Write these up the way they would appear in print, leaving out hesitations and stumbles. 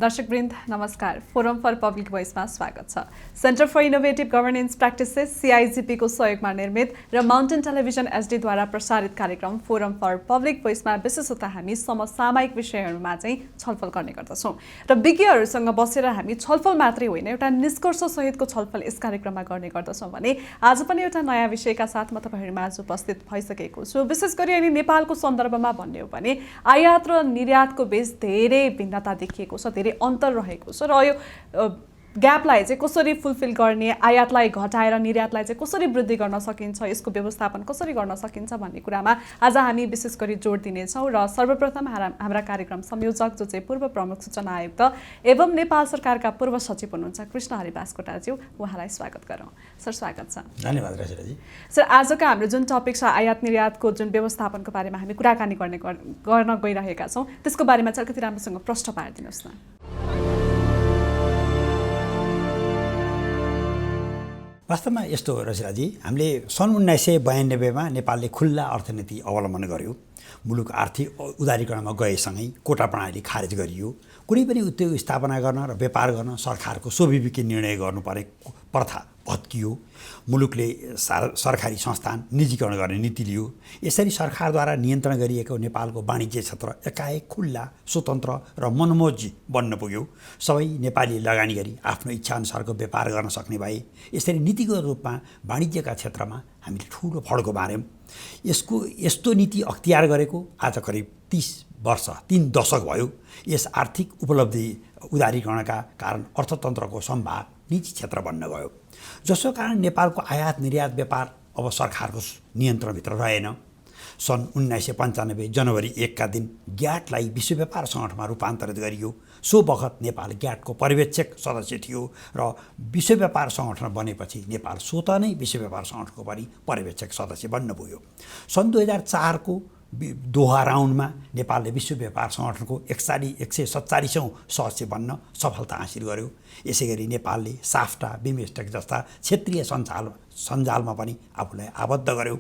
दर्शकवृन्द नमस्कार। Forum for public भोइसमा स्वागत छ। Centre for innovative governance practices CIGP को सहयोगमा निर्मित र माउन्टेन टेलिभिजन HD द्वारा प्रसारित कार्यक्रम फोरम फर पब्लिक भोइसमा विशेषतः हामी समसामयिक विषयहरूमा चाहिँ छलफल गर्ने गर्दछौँ र विज्ञहरूसँग बसेर हामी छलफल मात्रै होइन एउटा निष्कर्ष सहितको छलफल यस कार्यक्रममा गर्ने गर्दछौँ भने आज पनि एउटा नयाँ विषयका साथ म तपाईहरुमा आज उपस्थित भइसकेको छु। विशेष गरी अनि नेपालको सन्दर्भमा भन्ने हो भने आयात र निर्यातको बीच धेरै भिन्नता देखिएको छ, धेरै अन्तर रहेको छ र यो ग्यापलाई चाहिँ कसरी फुलफिल गर्ने, आयातलाई घटाएर निर्यातलाई चाहिँ कसरी वृद्धि गर्न सकिन्छ, यसको व्यवस्थापन कसरी गर्न सकिन्छ भन्ने कुरामा आज हामी विशेष गरी जोड दिनेछौँ। र सर्वप्रथम हाम्रा कार्यक्रम संयोजक जो चाहिँ पूर्व प्रमुख सूचना आयुक्त एवं नेपाल सरकारका पूर्व सचिव हुनुहुन्छ कृष्णहरि बास्कोटाज्यू, उहाँलाई स्वागत गरौँ। सर स्वागत छ। धन्यवाद रसिलाजी। सर आजको हाम्रो जुन टपिक छ आयात निर्यातको जुन व्यवस्थापनको बारेमा हामी कुराकानी गर्न गइरहेका छौँ त्यसको बारेमा चाहिँ अलिकति राम्रोसँग प्रश्न पारिदिनुहोस् न। वास्तवमा यस्तो हो रसिलाजी, हामीले सन् 1992 मा नेपालले खुल्ला अर्थनीति अवलम्बन गर्यो। मुलुक आर्थिक उदारीकरणमा गएसँगै कोटा प्रणाली खारेज गरियो। कुनै पनि उद्योग स्थापना गर्न र व्यापार गर्न सरकारको स्वविवेकी निर्णय गर्नुपर्ने प्रथा भत्कियो। मुलुकले सरकारी संस्थान निजीकरण गर्ने नीति लियो। यसरी सरकारद्वारा नियन्त्रण गरिएको नेपालको वाणिज्य क्षेत्र एकाएक खुल्ला, स्वतन्त्र र मनमोजी बन्न पुग्यो। सबै नेपाली लगानी गरी आफ्नो इच्छाअनुसारको व्यापार गर्न सक्ने भए। यसरी नीतिगत रूपमा वाणिज्यका क्षेत्रमा हामीले ठुलो फड्को मार्यौँ। यस्तो नीति अख्तियार गरेको आज करिब 30 वर्ष, 3 दशक भयो। यस आर्थिक उपलब्धि उदारीकरणका कारण अर्थतन्त्रको सम्भाग निजी क्षेत्र बन्न गयो, जसको कारण नेपालको आयात निर्यात व्यापार अब सरकारको नियन्त्रणभित्र रहेन। सन् 1995 जनवरी 1 का दिन ग्याटलाई विश्व व्यापार सङ्गठनमा रूपान्तरित गरियो। सो बखत नेपाल ग्याटको पर्यवेक्षक सदस्य थियो र विश्व व्यापार सङ्गठन बनेपछि नेपाल स्वतः नै विश्व व्यापार सङ्गठनको पनि पर्यवेक्षक सदस्य बन्न पुग्यो। सन् 2004 को दोहा राउन्डमा नेपालले विश्व व्यापार सङ्गठनको 147औं सदस्य बन्न सफलता हासिल गर्यो। यसै गरी नेपालले साफ्टा, बिमस्टेक जस्ता क्षेत्रीय सञ्जालमा पनि आफूलाई आबद्ध गर्यो।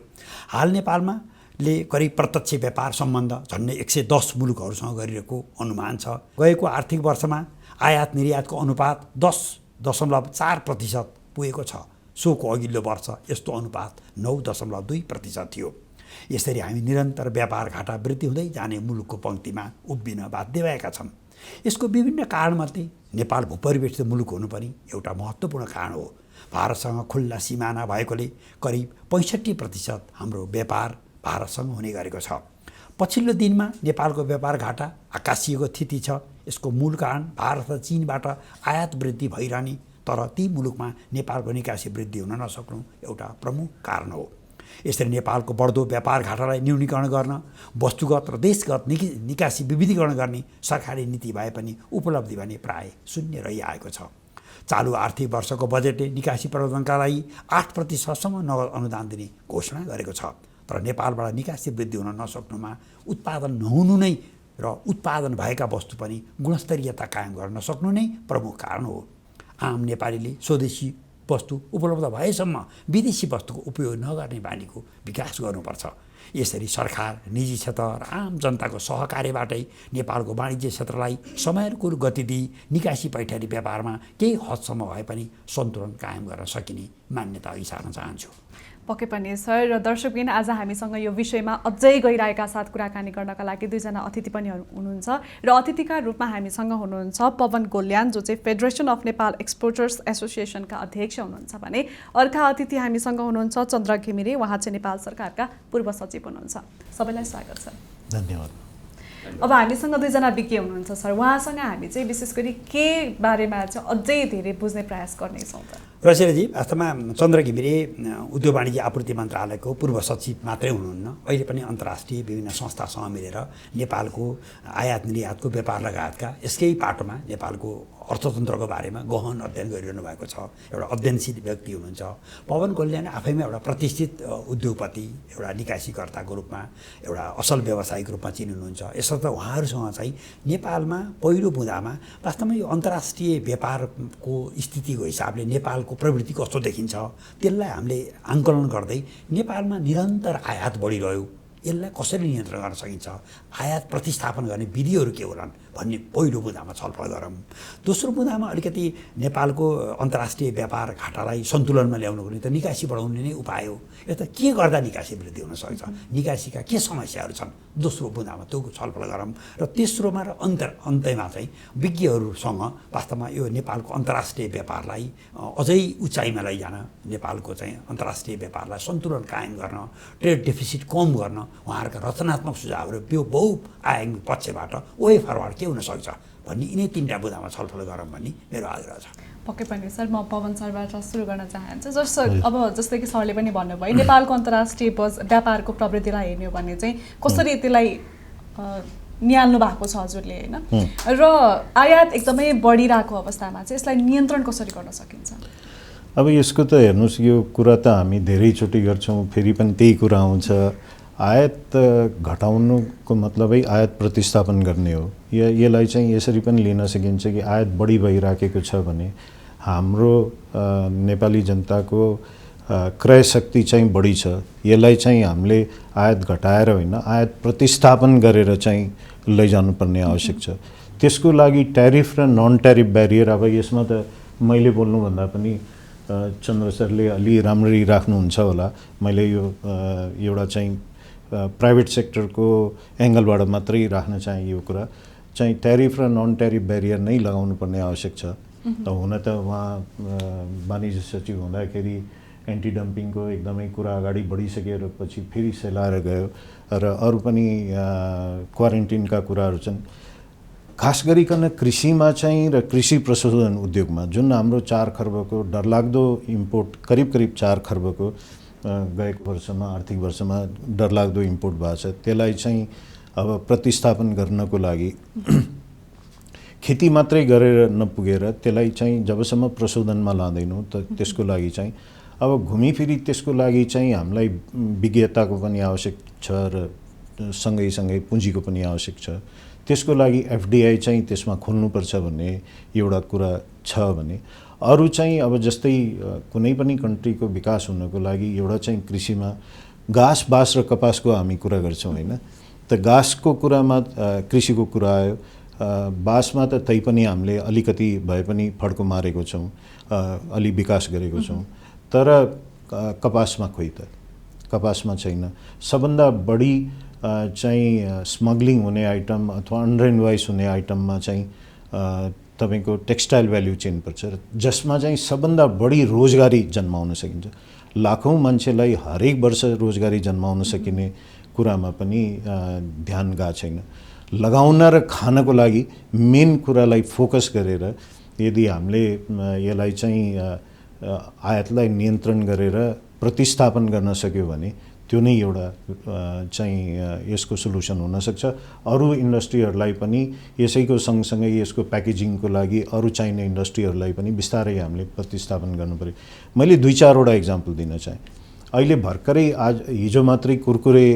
हाल नेपालमा करिब प्रत्यक्ष व्यापार सम्बन्ध झन्डै 110 मुलुकहरूसँग गरिरहेको अनुमान छ। गएको आर्थिक वर्षमा आयात निर्यातको अनुपात 10.4% पुगेको छ। सोको अघिल्लो वर्ष यस्तो अनुपात 9.2% थियो। यसरी हामी निरन्तर व्यापार घाटा वृद्धि हुँदै जाने मुलुकको पङ्क्तिमा उभिन बाध्य भएका छन्। यसको विभिन्न कारणमध्ये नेपाल भूपरिवेष्टित मुलुक हुनु पनि एउटा महत्त्वपूर्ण कारण हो। भारतसँग खुल्ला सिमाना भएकोले करिब 65% हाम्रो व्यापार भारतसँग हुने गरेको छ। पछिल्लो दिनमा नेपालको व्यापार घाटा आकाशिएको स्थिति छ। यसको मूल कारण भारत र चीनबाट आयात वृद्धि भइरहने तर ती मुलुकमा नेपालको निकासी वृद्धि हुन नसक्नु एउटा प्रमुख कारण हो। यसरी नेपालको बढ्दो व्यापार घाटालाई न्यूनीकरण गर्न वस्तुगत र देशगत निकासी विविधीकरण गर्ने सरकारी नीति भए पनि उपलब्धि भने प्राय शून्य रहिआएको छ। चालु आर्थिक वर्षको बजेटले निकासी प्रबन्धनका लागि 8% नगद अनुदान दिने घोषणा गरेको छ। तर नेपालबाट निकासी वृद्धि हुन नसक्नुमा उत्पादन नहुनु नै र उत्पादन भएका वस्तु पनि गुणस्तरीयता कायम गर्न नसक्नु नै प्रमुख कारण हो। आम नेपालीले स्वदेशी वस्तु उपलब्ध भएसम्म विदेशी वस्तुको उपयोग नगर्ने बानीको विकास गर्नुपर्छ। यसरी सरकार, निजी क्षेत्र र आम जनताको सहकार्यबाटै नेपालको वाणिज्य क्षेत्रलाई समयको गति दिई निकासी पैठारी व्यापारमा केही हदसम्म भए पनि सन्तुलन कायम गर्न सकिने मान्यता अघि सार्न चाहन्छु। पक्कै पनि सर। र दर्शकबिन आज हामीसँग यो विषयमा अझै गहिराईका साथ कुराकानी गर्नका लागि दुईजना अतिथि पनि हुनुहुन्छ र अतिथिका रूपमा हामीसँग हुनुहुन्छ पवन गोल्यान जो चाहिँ फेडरेसन अफ नेपाल एक्सपोर्टर्स एसोसिएसनका अध्यक्ष हुनुहुन्छ भने अर्का अतिथि हामीसँग हुनुहुन्छ चन्द्र घिमिरे, उहाँ चाहिँ नेपाल सरकारका पूर्व सचिव हुनुहुन्छ। सबैलाई स्वागत छ। धन्यवाद। अब हामीसँग दुईजना विज्ञ हुनुहुन्छ सर, उहाँसँग हामी चाहिँ विशेष गरी के बारेमा चाहिँ अझै धेरै बुझ्ने प्रयास गर्नेछौँ त? रसिलाजी वास्तवमा चन्द्र घिमिरे उद्योग वाणिज्य आपूर्ति मन्त्रालयको पूर्व सचिव मात्रै हुनुहुन्न, अहिले पनि अन्तर्राष्ट्रिय विभिन्न संस्थासँग मिलेर नेपालको आयात निर्यातको व्यापार लगायतका यसकै पाटोमा नेपालको अर्थतन्त्रको बारेमा गहन अध्ययन गरिरहनु भएको छ। एउटा अध्ययनशील व्यक्ति हुनुहुन्छ। पवन कल्याण आफैमा एउटा प्रतिष्ठित उद्योगपति, एउटा निकासीकर्ताको रूपमा, एउटा असल व्यवसायिक रूपमा चिनिनुहुन्छ। यसर्थ उहाँहरूसँग चाहिँ नेपालमा पहिलो बुँदामा वास्तवमा यो अन्तर्राष्ट्रिय व्यापारको स्थितिको हिसाबले नेपालको प्रवृत्ति कस्तो देखिन्छ त्यसलाई हामीले आङ्कलन गर्दै नेपालमा निरन्तर आयात बढिरह्यो, यसलाई कसरी नियन्त्रण गर्न सकिन्छ, आयात प्रतिस्थापन गर्ने विधिहरू के होलान् भन्ने पहिलो बुँदामा छलफल गरौँ। दोस्रो बुँदामा अलिकति नेपालको अन्तर्राष्ट्रिय व्यापार घाटालाई सन्तुलनमा ल्याउनुको निम्ति निकासी बढाउने नै उपाय हो। यता के गर्दा निकासी वृद्धि हुन सक्छ, निकासीका के समस्याहरू छन्, दोस्रो बुँदामा त्यो छलफल गरौँ। र तेस्रोमा र अन्त्यमा चाहिँ विज्ञहरूसँग वास्तवमा यो नेपालको अन्तर्राष्ट्रिय व्यापारलाई अझै उचाइमा लैजान, नेपालको चाहिँ अन्तर्राष्ट्रिय व्यापारलाई सन्तुलन कायम गर्न, ट्रेड डेफिसिट कम गर्न उहाँहरूका रचनात्मक सुझावहरू यो बहुआयामी पक्षबाट वे फरवार्ड के हुन सक्छ भन्ने यिनै तीनटा बुँदामा छलफल गरौँ भन्ने मेरो आग्रह छ। पक्कै पनि सर, म पवन सरबाट सुरु गर्न चाहन्छु। जस्तै कि सरले पनि भन्नुभयो नेपालको अन्तर्राष्ट्रिय व्यापारको प्रवृत्तिलाई हेर्ने हो भने चाहिँ कसरी त्यसलाई निहाल्नु भएको छ हजुरले, होइन? र आयात एकदमै बढिरहेको अवस्थामा चाहिँ यसलाई नियन्त्रण कसरी गर्न सकिन्छ? अब यसको त हेर्नुहोस्, यो कुरा त हामी धेरैचोटि गर्छौँ, फेरि पनि त्यही कुरा आउँछ। आयात घटाउनुको मतलबै आयात प्रतिस्थापन गर्ने हो। यसलाई चाहिँ यसरी पनि लिन सकिन्छ कि आयात बढी भइराखेको छ भने हाम्रो नेपाली जनताको क्रय शक्ति चाहिँ बढी छ, यसलाई चाहिँ हामीले आयात घटाएर होइन, आयात प्रतिस्थापन गरेर चाहिँ लैजानुपर्ने आवश्यक छ। त्यसको लागि ट्यारिफ र नन ट्यारिफ ब्यारियर, अब यसमा त मैले बोल्नुभन्दा पनि चन्द्र सरले अलि राम्ररी राख्नुहुन्छ होला। मैले यो एउटा चाहिँ प्राइभेट सेक्टरको एङ्गलबाट मात्रै राख्न चाहे यो कुरा चाहिँ ट्यारिफ र नन ट्यारिफ ब्यारियर नै लगाउनु पर्ने आवश्यक छ। हुन त उहाँ वाणिज्य सचिव हुँदाखेरि एन्टी डम्पिङको एकदमै कुरा अगाडि बढिसकेर पछि फेरि सेलाएर गयो र अरू पनि क्वारेन्टिनका कुराहरू छन्। खास गरिकन कृषिमा चाहिँ र कृषि प्रशोधन उद्योगमा जुन हाम्रो 4 खर्बको डरलाग्दो इम्पोर्ट, करिब 4 खर्बको गएको वर्षमा आर्थिक वर्षमा डरलाग्दो इम्पोर्ट भएको छ, त्यसलाई चाहिँ अब प्रतिस्थापन गर्नको लागि खेती मात्रै गरेर नपुगेर त्यसलाई चाहिँ जबसम्म प्रशोधनमा लाँदैनौँ त त्यसको लागि चाहिँ अब घुमिफिरी त्यसको लागि चाहिँ हामीलाई विज्ञताको पनि आवश्यक छ र सँगै पुँजीको पनि आवश्यक छ। त्यसको लागि एफडीआई चाहिँ त्यसमा खोल्नुपर्छ भन्ने एउटा कुरा छ भने अरू चाहिँ अब जस्तै कुनै पनि कन्ट्रीको विकास हुनको लागि एउटा चाहिँ कृषिमा घाँस, बाँस र कपासको हामी कुरा गर्छौँ, होइन? त घाँसको कुरामा कृषिको कुरा आयो, बाँसमा त तै पनि हामीले अलिकति भए पनि फड्को मारेको छौँ, अलि विकास गरेको छौँ, तर कपासमा खोइ त, कपासमा छैन। सबभन्दा बढी चाहिँ स्मग्लिङ हुने आइटम अथवा अन्डर इन्भोइस हुने आइटममा चाहिँ तपाईको टेक्सटाइल भ्याल्यु चेन पर्छ, जसमा चाहिँ सबभन्दा बढी रोजगारी जन्माउन सकिन्छ। लाखौँ मान्छेलाई हरेक वर्ष रोजगारी जन्माउन सकिने कुरामा पनि ध्यान गएको छैन। लगाउन र खानको लागि मेन कुरालाई फोकस गरेर यदि हामीले यसलाई चाहिँ आयातलाई नियन्त्रण गरेर प्रतिस्थापन गर्न सक्यो भने त्यो नै एउटा चाहिँ यसको सोलुसन हुनसक्छ। अरू इन्डस्ट्रीहरूलाई पनि यसैको सँगसँगै यसको प्याकेजिङको लागि अरू चाहिने इन्डस्ट्रीहरूलाई पनि बिस्तारै हामीले प्रतिस्थापन गर्नु पर्यो। मैले 2-4वटा इक्जाम्पल दिन चाहेँ। अहिले भर्खरै हिजो मात्रै कुरकुरे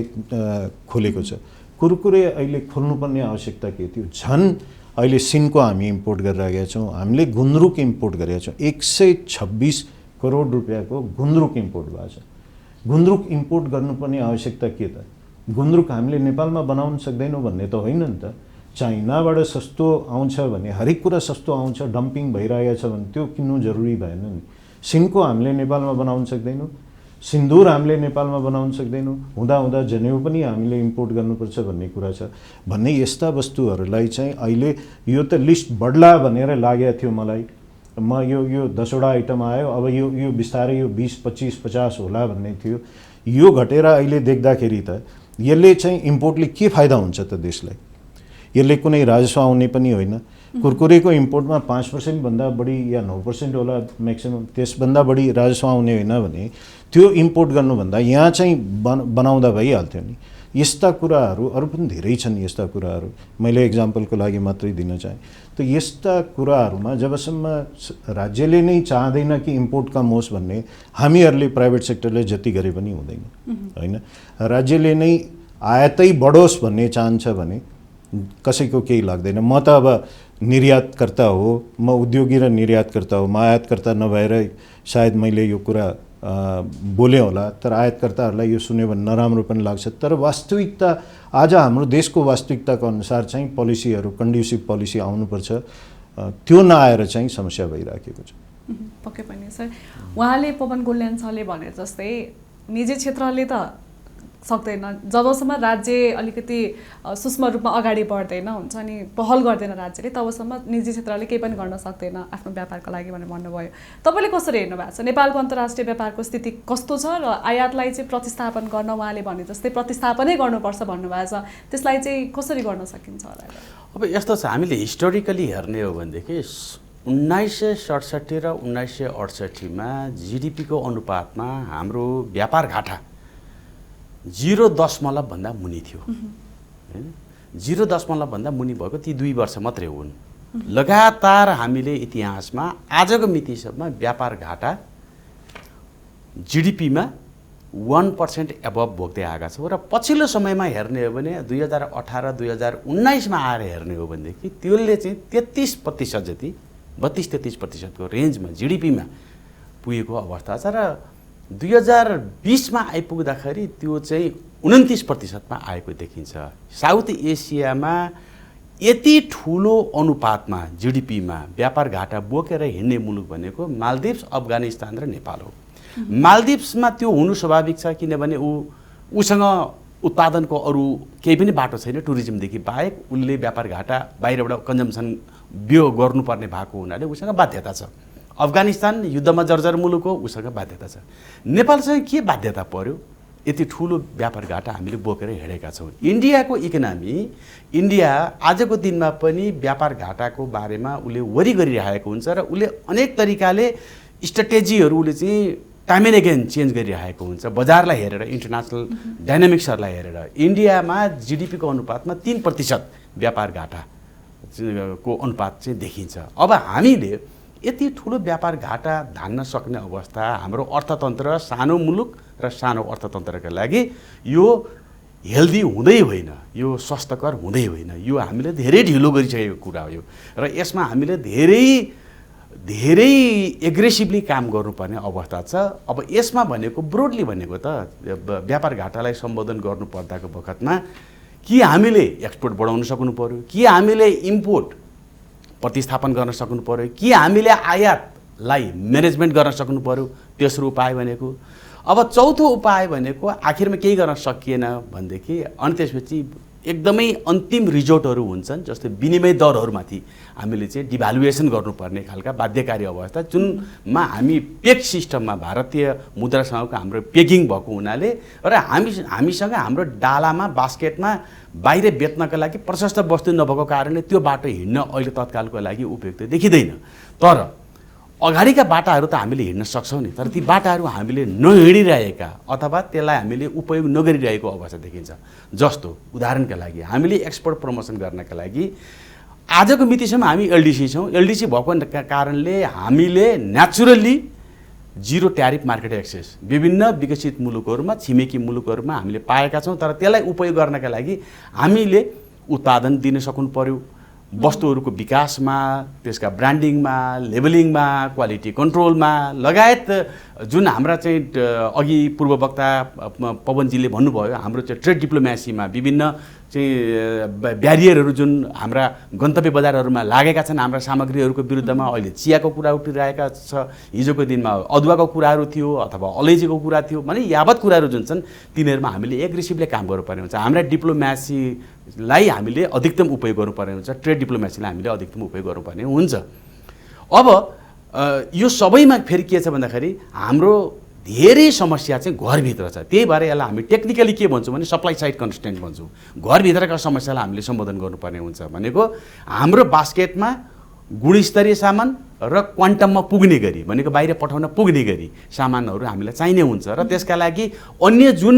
खोलेको छ। कुरकुरे अहिले खोल्नुपर्ने आवश्यकता के थियो? झन् अहिले सिनको हामी इम्पोर्ट गरिरहेका छौँ, हामीले गुन्द्रुक इम्पोर्ट गरेका छौँ। 126 करोड रुपियाँको गुन्द्रुक इम्पोर्ट भएको छ। गुन्द्रुक इम्पोर्ट गर्नुपर्ने आवश्यकता के त? गुन्द्रुक हामीले नेपालमा बनाउन सक्दैनौँ भन्ने त होइन नि त। चाइनाबाट सस्तो आउँछ भने, हरेक कुरा सस्तो आउँछ, डम्पिङ भइरहेको छ भने त्यो किन्नु जरुरी भएन नि। सिनको हामीले नेपालमा बनाउन सक्दैनौँ, सिन्दुर हामीले नेपालमा बनाउन सक्दैनौँ, हुँदा जनेऊ पनि हामीले इम्पोर्ट गर्नुपर्छ भन्ने कुरा छ। भन्ने यस्ता वस्तुहरूलाई चाहिँ अहिले यो त लिस्ट बढ्ला भनेर लागेको थियो मलाई। म यो 10वटा आइटम आयो, अब यो बिस्तारै यो 20, 25, 50 होला भन्ने थियो। यो घटेर अहिले देख्दाखेरि त यसले चाहिँ इम्पोर्टले के फाइदा हुन्छ त देशलाई? यसले कुनै राजस्व आउने पनि होइन। कुरकुरेको इम्पोर्टमा 5% भन्दा बढी या 9% होला म्याक्सिमम, त्यसभन्दा बढी राजस्व आउने होइन भने त्यो इम्पोर्ट गर्नुभन्दा यहाँ चाहिँ बनाउँदा भइहाल्थ्यो नि। यस्ता कुराहरू अरू पनि धेरै छन्। यस्ता कुराहरू मैले एक्जाम्पलको लागि मात्रै दिन चाहेँ। त यस्ता कुराहरूमा जबसम्म राज्यले नै चाहँदैन कि इम्पोर्ट कम होस् भन्ने, हामीहरूले प्राइभेट सेक्टरले जति गरे पनि हुँदैन होइन। राज्यले नै आयातै बढोस् भन्ने चाहन्छ भने कसैको केही लाग्दैन। म त अब निर्यातकर्ता हो, म उद्योगी र निर्यातकर्ता हो, म आयातकर्ता नभएर सायद मैले यो कुरा बोलेँ होला, तर आयातकर्ताहरूलाई यो सुन्यो भने नराम्रो पनि लाग्छ। तर वास्तविकता आज हाम्रो देशको वास्तविकताको अनुसार चाहिँ पोलिसीहरू, कन्ड्युसिभ पोलिसी आउनुपर्छ। त्यो नआएर चाहिँ समस्या भइराखेको छ। पक्कै पनि सर, उहाँले पवन गोल्यान सरले भने जस्तै निजी क्षेत्रले त सक्दैन, जबसम्म राज्य अलिकति सूक्ष्म रूपमा अगाडि बढ्दैन हुन्छ नि, पहल गर्दैन राज्यले, तबसम्म निजी क्षेत्रले केही पनि गर्न सक्दैन आफ्नो व्यापारको लागि भनेर भन्नुभयो। तपाईँले कसरी हेर्नु भएको छ नेपालको अन्तर्राष्ट्रिय व्यापारको स्थिति कस्तो छ र आयातलाई चाहिँ प्रतिस्थापन गर्न उहाँले भने जस्तै प्रतिस्थापनै गर्नुपर्छ भन्नुभएको छ, त्यसलाई चाहिँ कसरी गर्न सकिन्छ होला? अब यस्तो छ, हामीले हिस्टोरिकली हेर्ने हो भनेदेखि 1967 र 1968मा जिडिपीको अनुपातमा हाम्रो व्यापार घाटा 0.0 भन्दा मुनि थियो हैन। 0.0 भन्दा मुनि भएको ती 2 वर्ष मात्रै हुन्। लगातार हामीले इतिहासमा आजको मितिसम्म व्यापार घाटा जिडिपीमा 1% एबभ भोग्दै आएका छौँ। र पछिल्लो समयमा हेर्ने हो भने 2018-2019मा आएर हेर्ने हो भनेदेखि त्यसले चाहिँ 33% जति, 32-33%को रेन्जमा जिडिपीमा पुगेको अवस्था छ। र 2020मा आइपुग्दाखेरि त्यो चाहिँ 29%मा आएको देखिन्छ। साउथ एसियामा यति ठुलो अनुपातमा जिडिपीमा व्यापार घाटा बोकेर हिँड्ने मुलुक भनेको मालदिभ्स, अफगानिस्तान र नेपाल हो। मालदिभ्समा त्यो हुनु स्वाभाविक छ, किनभने उसँग उत्पादनको अरू केही पनि बाटो छैन टुरिज्मदेखि बाहेक। उसले व्यापार घाटा बाहिरबाट कन्जम्सन बियो गर्नुपर्ने भएको हुनाले उसँग बाध्यता छ। अफगानिस्तान युद्धमा जर्जर मुलुक हो, उसँग बाध्यता छ। नेपालसँग के बाध्यता पर्यो? यति ठुलो व्यापार घाटा हामीले बोकेर हिँडेका छौँ। इन्डियाको इकोनोमी, इन्डिया आजको दिनमा पनि व्यापार घाटाको बारेमा उसले वरि गरिरहेको हुन्छ र उसले अनेक तरिकाले स्ट्राटेजीहरू उसले चाहिँ टाइम एन्ड अगेन चेन्ज गरिरहेको हुन्छ। बजारलाई हेरेर, इन्टरनेसनल डाइनामिक्सहरूलाई हेरेर इन्डियामा जिडिपीको अनुपातमा 3% व्यापार घाटाको अनुपात चाहिँ देखिन्छ। अब हामीले यति ठुलो व्यापार घाटा धान्न सक्ने अवस्था, हाम्रो अर्थतन्त्र सानो मुलुक र सानो अर्थतन्त्रका लागि यो हेल्दी हुँदै होइन, यो स्वस्थकर हुँदै होइन। यो हामीले धेरै ढिलो गरिसकेको कुरा हो यो, र यसमा हामीले धेरै एग्रेसिभली काम गर्नुपर्ने अवस्था छ। अब यसमा भनेको ब्रोडली भनेको त व्यापार घाटालाई सम्बोधन गर्नुपर्दाको बखतमा कि हामीले एक्सपोर्ट बढाउन सक्नु पर्यो, कि हामीले इम्पोर्ट प्रतिस्थापन गर्न सक्नु पर्यो, कि हामीले आयातलाई म्यानेजमेन्ट गर्न सक्नु पर्यो। तेस्रो उपाय भनेको, अब चौथो उपाय भनेको आखिरमा केही गर्न सकिएन भनेदेखि अनि त्यसपछि एकदमै अन्तिम रिजोर्टहरू हुन्छन्, जस्तै विनिमय दरहरूमाथि हामीले चाहिँ डिभ्यालुएसन गर्नुपर्ने खालका बाध्यकारी अवस्था, जुनमा हामी पेग सिस्टममा भारतीय मुद्रासँगको हाम्रो पेगिङ भएको हुनाले र हामीसँग हाम्रो डालामा बास्केटमा बाहिर बेच्नका लागि प्रशस्त वस्तु नभएको कारणले त्यो बाटो हिँड्न अहिले तत्कालको लागि उपयुक्त देखिँदैन। तर अगाडिका बाटाहरू त हामीले हिँड्न सक्छौँ नि, तर ती बाटाहरू हामीले नहिँडिरहेका अथवा त्यसलाई हामीले उपयोग नगरिरहेको अवस्था देखिन्छ। जस्तो उदाहरणका लागि हामीले एक्सपोर्ट प्रमोसन गर्नका लागि आजको मितिसम्म हामी एलडिसी छौँ। एलडिसी भएको कारणले हामीले naturally zero tariff market access विभिन्न विकसित मुलुकहरूमा, छिमेकी मुलुकहरूमा हामीले पाएका छौँ। तर त्यसलाई उपयोग गर्नका लागि हामीले उत्पादन दिन सक्नु पर्यो, वस्तुहरूको विकासमा, त्यसका ब्रान्डिङमा, लेबलिङमा, क्वालिटी कन्ट्रोलमा लगायत जुन हाम्रा चाहिँ अघि पूर्व वक्ता पवनजीले भन्नुभयो, हाम्रो चाहिँ ट्रेड डिप्लोमेसीमा विभिन्न चाहिँ ब्यारियरहरू जुन हाम्रा गन्तव्य बजारहरूमा लागेका छन् हाम्रा सामग्रीहरूको विरुद्धमा। अहिले चियाको कुरा उठिरहेका छ, हिजोको दिनमा अदुवाको कुराहरू थियो अथवा अलैँचीको कुरा थियो, भने यावत कुराहरू जुन छन् तिनीहरूमा हामीले एग्रेसिभली काम गर्नुपर्ने हुन्छ। हाम्रा डिप्लोमेसीलाई हामीले अधिकतम उपयोग गर्नुपर्ने हुन्छ, ट्रेड डिप्लोमेसीलाई हामीले अधिकतम उपयोग गर्नुपर्ने हुन्छ। अब यो सबैमा फेरि के छ भन्दाखेरि हाम्रो धेरै समस्या चाहिँ घरभित्र छ। त्यही भएर यसलाई हामी टेक्निकली के भन्छौँ भने सप्लाई साइड कन्स्ट्रेन्ट भन्छौँ। घरभित्रका समस्यालाई हामीले सम्बोधन गर्नुपर्ने हुन्छ भनेको हाम्रो बास्केटमा गुणस्तरीय सामान र क्वान्टममा पुग्ने गरी भनेको बाहिर पठाउन पुग्ने गरी सामानहरू हामीलाई चाहिने हुन्छ र त्यसका लागि अन्य जुन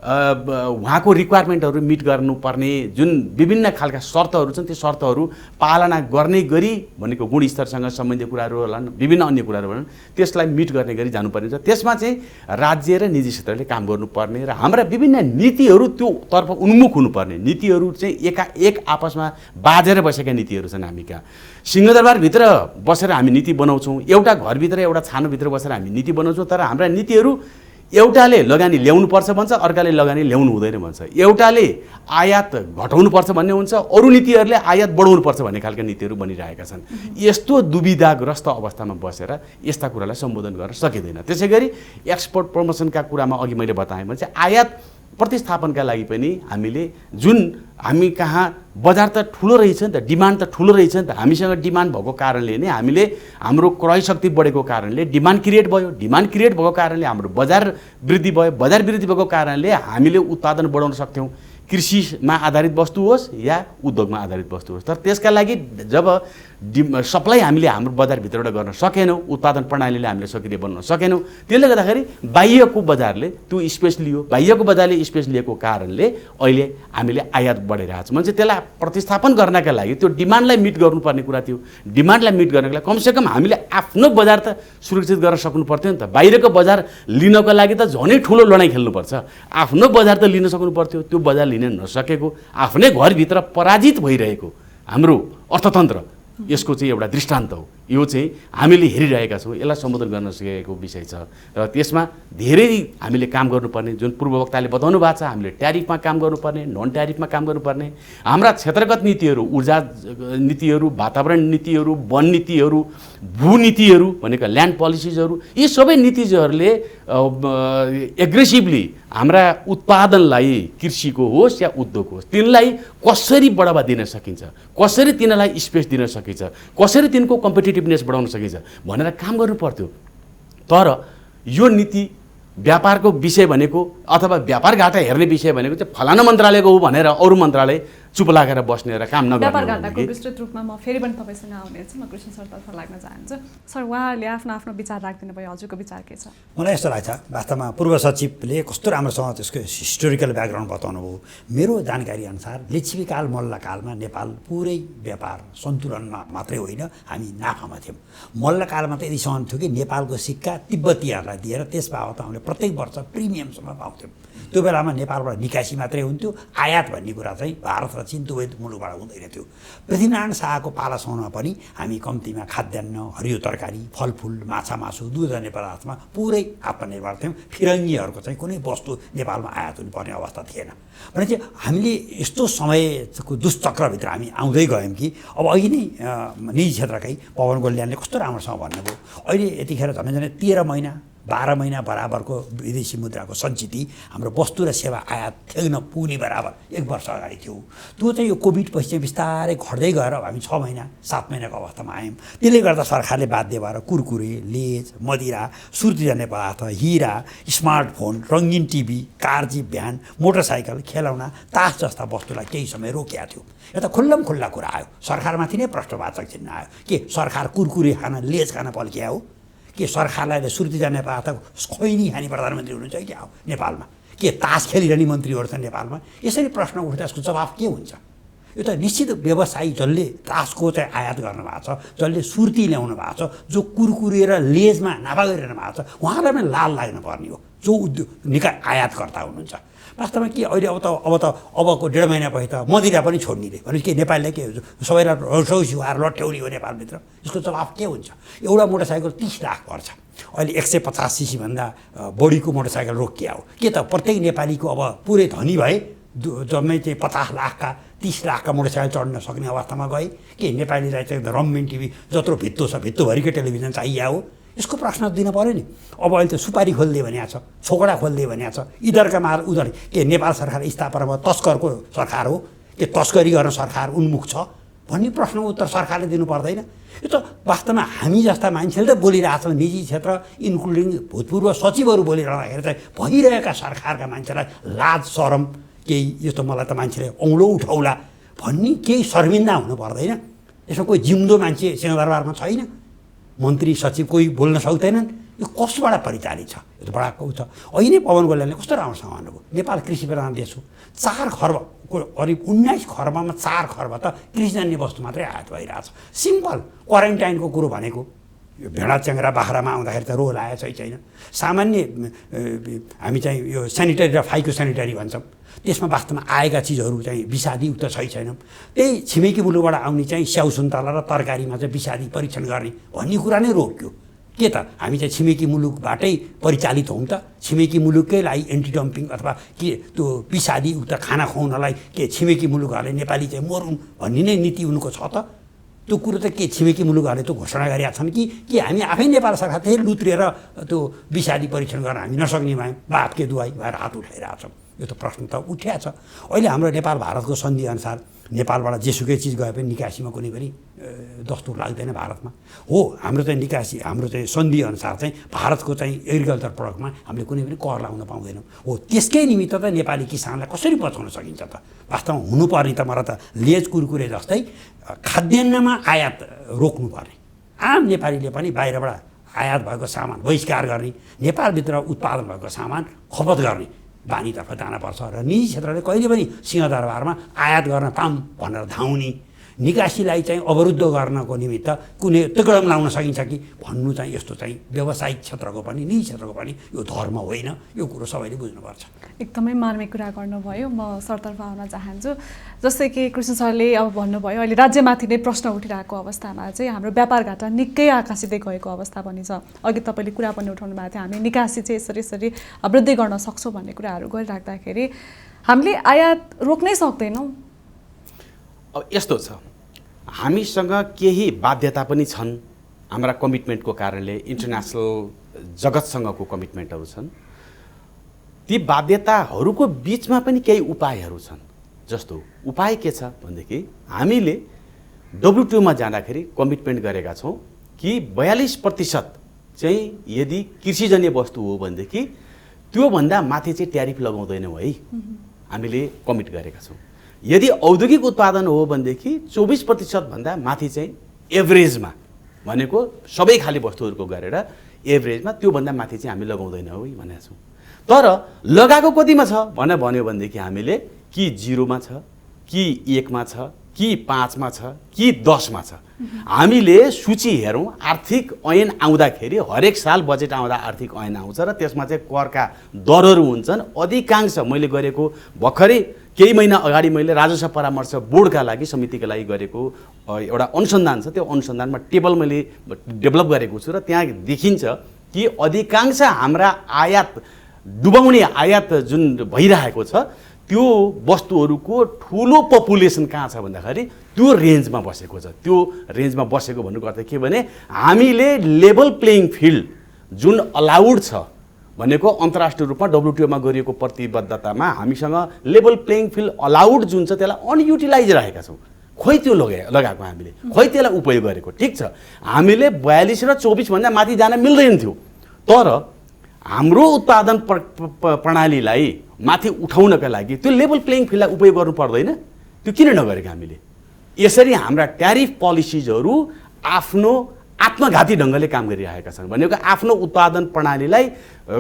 उहाँको रिक्वायरमेन्टहरू मिट गर्नुपर्ने जुन विभिन्न खालका शर्तहरू छन् त्यो शर्तहरू पालना गर्ने गरी भनेको गुणस्तरसँग सम्बन्धित कुराहरू होला विभिन्न अन्य कुराहरू होला त्यसलाई मिट गर्ने गरी जानुपर्ने हुन्छ। त्यसमा चाहिँ राज्य र निजी क्षेत्रले काम गर्नुपर्ने र हाम्रा विभिन्न नीतिहरू त्यो तर्फ उन्मुख हुनुपर्ने नीतिहरू चाहिँ एकाएक आपसमा बाजेर बसेका नीतिहरू छन्। हामी कहाँ सिंहदरबारभित्र बसेर हामी नीति बनाउँछौँ, एउटा घरभित्र एउटा छानोभित्र बसेर हामी नीति बनाउँछौँ, तर हाम्रा नीतिहरू एउटाले लगानी ल्याउनुपर्छ भन्छ, अर्काले लगानी ल्याउनु हुँदैन भन्छ, एउटाले आयात घटाउनुपर्छ भन्ने हुन्छ, अरू नीतिहरूले आयात बढाउनुपर्छ भन्ने खालका नीतिहरू बनिरहेका छन्। यस्तो दुविधाग्रस्त अवस्थामा बसेर यस्ता कुरालाई सम्बोधन गर्न सकिँदैन। त्यसै गरी एक्सपोर्ट प्रमोसनका कुरामा अघि मैले बताएँ भने चाहिँ आयात प्रतिस्थापनका लागि पनि हामीले जुन हामी कहाँ बजार त ठुलो रहेछ नि त, डिमान्ड त ठुलो रहेछ नि त, हामीसँग डिमान्ड भएको कारणले नै हामीले हाम्रो क्रय शक्ति बढेको कारणले डिमान्ड क्रिएट भयो, डिमान्ड क्रिएट भएको कारणले हाम्रो बजार वृद्धि भयो, बजार वृद्धि भएको कारणले हामीले उत्पादन बढाउन सक्थ्यौँ, कृषिमा आधारित वस्तु होस् या उद्योगमा आधारित वस्तु होस्। तर त्यसका लागि जब सप्लाई हामीले हाम्रो बजारभित्रबाट गर्न सकेनौँ, उत्पादन प्रणालीले हामीले सक्रिय बनाउन सकेनौँ, त्यसले गर्दाखेरि बाहिरको बजारले त्यो स्पेस लियो, बाहिरको बजारले स्पेस लिएको कारणले अहिले हामीले आयात बढिरहेको छ। भने चाहिँ त्यसलाई प्रतिस्थापन गर्नका लागि त्यो डिमान्डलाई मिट गर्नुपर्ने कुरा थियो। डिमान्डलाई मिट गर्नको लागि कमसेकम हामीले आफ्नो बजार त सुरक्षित गर्न सक्नु पर्थ्यो नि त। बाहिरको बजार लिनको लागि त झनै ठुलो लडाइँ खेल्नुपर्छ, आफ्नो बजार त लिन सक्नु पर्थ्यो, त्यो बजार लिन नसकेको आफ्नै घरभित्र पराजित भइरहेको हाम्रो अर्थतन्त्र यसको चाहिँ एउटा दृष्टान्त हो। यो चाहिँ हामीले हेरिरहेका छौँ, यसलाई सम्बोधन गर्न सकेको विषय छ र त्यसमा धेरै हामीले काम गर्नुपर्ने जुन पूर्ववक्ताले बताउनु भएको छ, हामीले ट्यारिफमा काम गर्नुपर्ने, नन ट्यारिफमा काम गर्नुपर्ने, हाम्रा क्षेत्रगत नीतिहरू, ऊर्जा नीतिहरू, वातावरण नीतिहरू, वन नीतिहरू, भूनीतिहरू भनेको ल्यान्ड पोलिसिजहरू, यी सबै नीतिजहरूले एग्रेसिभली हाम्रा उत्पादनलाई कृषिको होस् या उद्योग होस् तिनलाई कसरी बढावा दिन सकिन्छ, कसरी तिनीलाई स्पेस दिन सकिन्छ, कसरी तिनको कम्पिटिटिभनेस बढाउन सकिन्छ भनेर काम गर्नु पर्थ्यो। तर यो नीति व्यापारको विषय भनेको अथवा व्यापार घाटा हेर्ने विषय भनेको चाहिँ फलाना मन्त्रालयको हो भनेर अरू मन्त्रालय चुप लागेर बस्ने र काम नगर्ने। व्यापार घाटाको विस्तृत रूपमा म फेरि पनि तपाईँसँग आउनेछु। म कृष्ण सरतर्फ लाग्न चाहन्छु। सर, उहाँहरूले आफ्नो आफ्नो विचार राखिदिनु भयो, हजुरको विचार के छ? मलाई यस्तो लाग्छ, वास्तवमा पूर्व सचिवले कस्तो राम्रोसँग त्यसको हिस्टोरिकल ब्याकग्राउन्ड बताउनु भयो। मेरो जानकारी अनुसार लिच्छवीकाल मल्लकालमा नेपाल पुरै व्यापार सन्तुलनमा मात्रै होइन, हामी नाफामा थियौँ। मल्लकालमा त यति सहन थियो कि नेपालको सिक्का तिब्बतीहरूलाई दिएर त्यस बाबत हामीले प्रत्येक वर्ष प्रिमियमसम्म पाउँथ्यौँ। त्यो बेलामा नेपालबाट निकासी मात्रै हुन्थ्यो, आयात भन्ने कुरा चाहिँ भारत र चीन दुवै मुलुकबाट हुँदैन थियो। पृथ्वीनारायण शाहको पालासम्ममा पनि हामी कम्तीमा खाद्यान्न, हरियो तरकारी, फलफुल, माछा मासु, दुधजन्य पदार्थमा पुरै आत्मनिर्भर थियौँ। फिरङ्गीहरूको चाहिँ कुनै वस्तु नेपालमा आयात हुनुपर्ने अवस्था थिएन। भने चाहिँ हामीले यस्तो समयको दुष्चक्रभित्र हामी आउँदै गयौँ कि अब अघि नै निजी क्षेत्रकै पवन गोल्यानले कस्तो राम्रोसँग भन्नुभयो, अहिले यतिखेर झन्डै 13 महिना 12 महिना बराबरको विदेशी मुद्राको सञ्चिति हाम्रो वस्तु र सेवा आयात थिएन पुग्ने बराबर 1 वर्ष अगाडि थियो। त्यो चाहिँ यो कोभिड पछि चाहिँ बिस्तारै घट्दै गएर हामी 6 महिना 7 महिनाको अवस्थामा आयौँ। त्यसले गर्दा सरकारले बाध्य भएर कुरकुरे, लेज, मदिरा, सुर्तीजन्य पदार्थ, हिरा, स्मार्टफोन, रङ्गीन TV, car, jeep, van, motorcycle, खेलौना, तास जस्ता वस्तुलाई केही समय रोकिएको थियो। यो त खुल्ला कुरा आयो, सरकारमाथि नै प्रश्नवाचक चिन्ह आयो। के सरकार कुरकुरे खान, लेज खान पल्किया हो? के सरकारलाई सुर्ती जाने पदार्थ खैनी खाने प्रधानमन्त्री हुनुहुन्छ क्या हो नेपालमा? के तास खेलिरहने मन्त्रीहरू छन् नेपालमा? यसरी प्रश्न उठ्दा यसको जवाफ के हुन्छ? यो त निश्चित व्यवसायी जसले तासको चाहिँ आयात गर्नुभएको छ, जसले सुर्ती ल्याउनु भएको छ, जो कुरकुरे र लेजमा नाफा गरिरहनु भएको छ, उहाँलाई पनि लाल लाग्नुपर्ने हो जो उद्योग निकाय आयातकर्ता हुनुहुन्छ। वास्तवमा के अहिले अबको 1.5 महिनापछि त मदिरा पनि छोड्ने भने के नेपालले के सबैलाई रौसी भएर लट्याउने हो नेपालभित्र? यसको जवाफ के हुन्छ? एउटा मोटरसाइकल 30 लाख पर्छ, अहिले 150 सीसी भन्दा बढीको मोटरसाइकल रोकिया हो। के त प्रत्येक नेपालीको अब पुरै धनी भए जम्मै चाहिँ 50 लाखका 30 लाखका मोटरसाइकल चढ्न सक्ने अवस्थामा गए? के नेपालीलाई चाहिँ रम्मिन टिभी जत्रो भित्तो छ भित्तोभरिकै टेलिभिजन चाहियो हो? यसको प्रश्न दिन पऱ्यो नि। अब अहिले त सुपारी खोल्दै भनेको छ, छोकडा खोल्दै भनेको छ, इधरका मार उधर। के नेपाल सरकार स्थापना तस्करको सरकार हो? के तस्करी गर्न सरकार उन्मुख छ? भन्ने प्रश्नको उत्तर सरकारले दिनु पर्दैन? यो त वास्तवमा हामी जस्ता मान्छेले त बोलिरहेछौँ, निजी क्षेत्र इन्क्लुडिङ भूतपूर्व सचिवहरू बोलिरहँदाखेरि चाहिँ भइरहेका सरकारका मान्छेलाई लाज शरम केही यस्तो मलाई त मान्छेले औँलो उठाउला भन्ने केही शर्मिन्दा हुनु पर्दैन? यसमा कोही जिउँदो मान्छे सिंहदरबारमा छैन, मन्त्री सचिव कोही बोल्न सक्दैनन्। यो कसबाट परिचालित छ? यो त बडा छ। अहिले पवन गोलेलले कस्तो राम्रोसँग भन्नुभयो, नेपाल कृषि प्रधान देश हो, 4 खर्ब करिब 19 खर्बमा 4 खर्ब त कृषिजन्य वस्तु मात्रै आयात भइरहेछ। सिम्पल क्वारेन्टाइनको कुरो भनेको यो भेडा च्याङ्ग्रा बाख्रामा आउँदाखेरि त रोग लागेको छैन। सामान्य हामी चाहिँ यो सेनिटरी र फाइको सेनिटरी भन्छौँ, त्यसमा वास्तवमा आएका चिजहरू चाहिँ विषादीयुक्त छैनौँ। त्यही छिमेकी मुलुकबाट आउने चाहिँ स्याउ सुन्तला र तरकारीमा चाहिँ विषादी परीक्षण गर्ने भन्ने कुरा नै रोक्यो। के त हामी चाहिँ छिमेकी मुलुकबाटै परिचालित हौँ त? छिमेकी मुलुककै लागि एन्टी डम्पिङ अथवा के त्यो विषादीयुक्त खाना खुवाउनलाई के छिमेकी मुलुकहरूले नेपाली चाहिँ मरुन् भन्ने नै नीति उनको छ त? त्यो कुरो त के छिमेकी मुलुकहरूले त घोषणा गरेका छन् कि हामी आफै नेपाल सरकार त्यही लुत्रिएर त्यो विषादी परीक्षण गर्न हामी नसक्ने भयौँ, बापके दुवाई भएर हात उठाइरहेछौँ? यो त प्रश्न त उठिया छ। अहिले हाम्रो नेपाल भारतको सन्धि अनुसार नेपालबाट जेसुकै चिज गए पनि निकासीमा कुनै पनि दस्तुर लाग्दैन भारतमा। हो, हाम्रो चाहिँ निकासी हाम्रो चाहिँ सन्धि अनुसार चाहिँ भारतको चाहिँ एग्रिकल्चर प्रडक्टमा हामीले कुनै पनि कर लाउन पाउँदैनौँ। हो, त्यसकै निमित्त त नेपाली किसानलाई कसरी बचाउन सकिन्छ त? वास्तवमा हुनुपर्ने त मलाई त लेज कुरकुरे जस्तै खाद्यान्नमा आयात रोक्नुपर्ने, आम नेपालीले पनि बाहिरबाट आयात भएको सामान बहिष्कार गर्ने, नेपालभित्र उत्पादन भएको सामान खपत गर्ने बानीतर्फ जानुपर्छ। र निजी क्षेत्रले कहिले पनि सिंहदरबारमा आयात गर्न पाऊँ भनेर धाउने, निकासीलाई चाहिँ अवरुद्ध गर्नको निमित्त कुनै तकदम लाउन सकिन्छ कि भन्नु चाहिँ यस्तो चाहिँ व्यावसायिक क्षेत्रको पनि निजी क्षेत्रको पनि यो धर्म होइन। यो कुरो सबैले बुझ्नुपर्छ। एकदमै मार्मिक कुरा गर्नुभयो। म सरतर्फ आउन चाहन्छु। जस्तै कि कृष्ण सरले अब भन्नुभयो, अहिले राज्यमाथि नै प्रश्न उठिरहेको अवस्थामा चाहिँ हाम्रो व्यापार घाटा निकै आकासिँदै गएको अवस्था पनि छ। अघि तपाईँले कुरा पनि उठाउनु भएको थियो, हामी निकासी चाहिँ यसरी वृद्धि गर्न सक्छौँ भन्ने कुराहरू गरिराख्दाखेरि हामीले आयात रोक्नै सक्दैनौँ। अब यस्तो छ, हामीसँग केही बाध्यता पनि छन्, हाम्रा कमिटमेन्टको कारणले इन्टरनेसनल जगतसँगको कमिटमेन्टहरू छन्। ती बाध्यताहरूको बिचमा पनि केही उपायहरू छन्। जस्तो उपाय के छ भनेदेखि हामीले WTOमा जाँदाखेरि कमिटमेन्ट गरेका छौँ कि 42% चाहिँ यदि कृषिजन्य वस्तु हो भनेदेखि त्योभन्दा माथि चाहिँ ट्यारिफ लगाउँदैनौँ है, हामीले कमिट गरेका छौँ। यदि औद्योगिक उत्पादन हो भनेदेखि 24% भन्दा माथि चाहिँ एभरेजमा, भनेको सबै खाली वस्तुहरूको गरेर एभरेजमा त्योभन्दा माथि चाहिँ हामी लगाउँदैनौँ है भनेका छौँ। तर लगाएको कतिमा छ भनेर भन्यो भनेदेखि हामीले कि 0मा छ, कि 1मा छ, कि 5मा छ, कि 10मा छ। हामीले सूची हेरौँ, आर्थिक ऐन आउँदाखेरि हरेक साल बजेट आउँदा आर्थिक ऐन आउँछ र त्यसमा चाहिँ करका दरहरू हुन्छन्। अधिकांश मैले गरेको भर्खरै केही महिना अगाडि मैले राजस्व परामर्श बोर्डका लागि समितिका लागि गरेको एउटा अनुसन्धान छ, त्यो अनुसन्धानमा टेबल मैले डेभलप गरेको छु र त्यहाँ देखिन्छ कि अधिकांश हाम्रा आयात डुबाउने आयात जुन भइरहेको छ त्यो वस्तुहरूको ठुलो पपुलेसन कहाँ छ भन्दाखेरि त्यो रेन्जमा बसेको छ। त्यो रेन्जमा बसेको भन्नुको अर्थ के भने हामीले लेभल प्लेइङ फिल्ड जुन अलाउड छ भनेको अन्तर्राष्ट्रिय रूपमा WTOमा गरिएको प्रतिबद्धतामा हामीसँग लेभल प्लेइङ फिल्ड अलाउड जुन छ त्यसलाई अनयुटिलाइज रहेका छौँ। खोइ त्यो लगाएको हामीले, खोइ त्यसलाई उपयोग गरेको। ठिक छ, हामीले 42 र 24 भन्दा माथि जान मिल्दैन थियो, तर हाम्रो उत्पादन प्रणालीलाई माथि उठाउनका लागि त्यो लेभल प्लेइङ फिल्डलाई उपयोग गर्नु पर्दैन? त्यो किन नगरेको हामीले? यसरी हाम्रा ट्यारिफ पोलिसिजहरू आफ्नो आत्मघाती ढङ्गले काम गरिरहेका छन्। भनेको आफ्नो उत्पादन प्रणालीलाई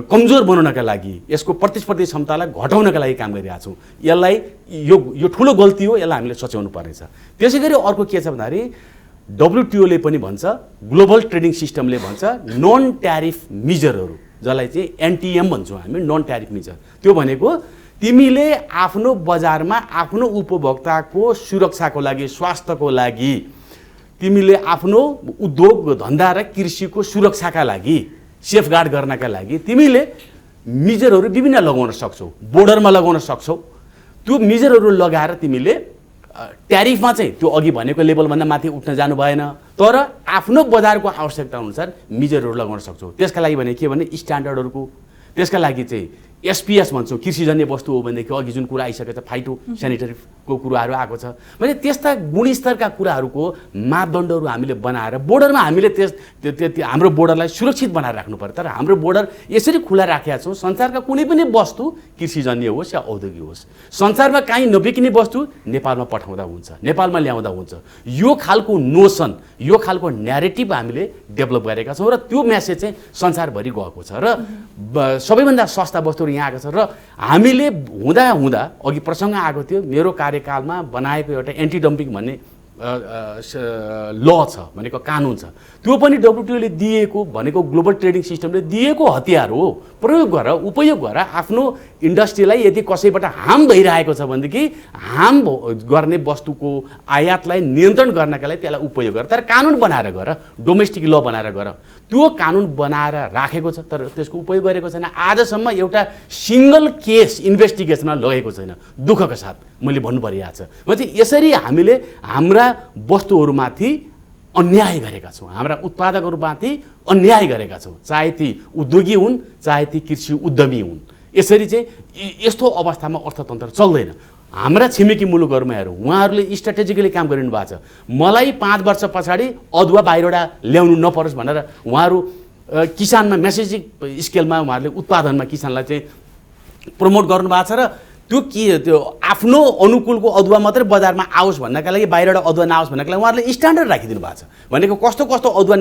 कमजोर बनाउनका लागि, यसको प्रतिस्पर्धी क्षमतालाई घटाउनका लागि काम गरिरहेका छौँ। यसलाई यो ठुलो गल्ती हो, यसलाई हामीले सच्याउनु पर्नेछ। त्यसै गरी अर्को के छ भन्दाखेरि WTOले पनि भन्छ, ग्लोबल ट्रेडिङ सिस्टमले भन्छ नन ट्यारिफ मेजरहरू, जसलाई चाहिँ NTM भन्छौँ हामी, नन ट्यारिफ मेजर। त्यो भनेको तिमीले आफ्नो बजारमा आफ्नो उपभोक्ताको सुरक्षाको लागि, स्वास्थ्यको लागि, तिमीले आफ्नो उद्योग धन्दा र कृषिको सुरक्षाका लागि, सेफगार्ड गर्नका लागि तिमीले मेजरहरू विभिन्न लगाउन सक्छौ। बोर्डरमा लगाउन सक्छौ। त्यो मेजरहरू लगाएर तिमीले ट्यारिफमा चाहिँ त्यो अघि भनेको लेभलभन्दा माथि उठ्न जानु भएन, तर आफ्नो बजारको आवश्यकता अनुसार मेजरहरू लगाउन सक्छौ। त्यसका लागि भने के भने स्ट्यान्डर्डहरूको, त्यसका लागि चाहिँ एसपीएस भन्छौँ कृषिजन्य वस्तु हो भनेदेखि अघि जुन कुरा आइसकेको छ फाइटो सेनिटरीको कुराहरू आएको छ भने त्यस्ता गुणस्तरका कुराहरूको मापदण्डहरू हामीले बनाएर बोर्डरमा हामीले हाम्रो बोर्डरलाई सुरक्षित बनाएर राख्नु पर्यो। तर हाम्रो बोर्डर यसरी खुला राखेका छौँ संसारका कुनै पनि वस्तु कृषिजन्य होस् या औद्योगिक होस् संसारमा काहीँ नबिक्ने वस्तु नेपालमा पठाउँदा हुन्छ, नेपालमा ल्याउँदा हुन्छ। यो खालको नोसन यो खालको न्यारेटिभ हामीले डेभलप गरेका छौँ र त्यो म्यासेज चाहिँ संसारभरि गएको छ र सबैभन्दा सस्ता वस्तुहरू यहाँ आएको छ। र हामीले हुँदा अघि प्रसङ्ग आएको थियो मेरो कार्यकालमा बनाएको एउटा एन्टी डम्पिङ भन्ने ल छ भनेको कानुन छ, त्यो पनि डब्ल्युटिओले दिएको भनेको ग्लोबल ट्रेडिङ सिस्टमले दिएको हतियार हो। प्रयोग गर उपयोग गर आफ्नो इन्डस्ट्रीलाई यदि कसैबाट हार्म भइरहेको छ भनेदेखि हार्म गर्ने वस्तुको आयातलाई नियन्त्रण गर्नका लागि त्यसलाई उपयोग गर, तर कानुन बनाएर गर, डोमेस्टिक ल बनाएर गर। त्यो कानुन बनाएर राखेको छ तर त्यसको उपयोग गरेको छैन। आजसम्म एउटा सिङ्गल केस इन्भेस्टिगेसनमा लगेको छैन, दुःखका साथ मैले भन्नु परिरहेको छ। भने यसरी हामीले हाम्रा वस्तुहरूमाथि अन्याय गरेका छौँ, हाम्रा उत्पादकहरूमाथि अन्याय गरेका छौँ, चाहे ती उद्योगी हुन् चाहे ती कृषि उद्यमी हुन्। यसरी चाहिँ यस्तो अवस्थामा अर्थतन्त्र चल्दैन। हाम्रा छिमेकी मुलुकहरूमा हेरौँ, उहाँहरूले स्ट्राटेजिकली काम गरिनु भएको छ। मलाई 5 वर्ष पछाडि अदुवा बाहिरबाट ल्याउनु नपरोस् भनेर उहाँहरू किसानमा मेसेजिङ स्केलमा उहाँहरूले उत्पादनमा किसानलाई चाहिँ प्रमोट गर्नुभएको छ र त्यो आफ्नो अनुकूलको अदुवा मात्रै बजारमा आओस् भन्नका लागि बाहिरबाट अदुवा नआओस् भन्नका लागि उहाँहरूले स्ट्यान्डर्ड राखिदिनु भएको छ। भनेको कस्तो कस्तो अदुवा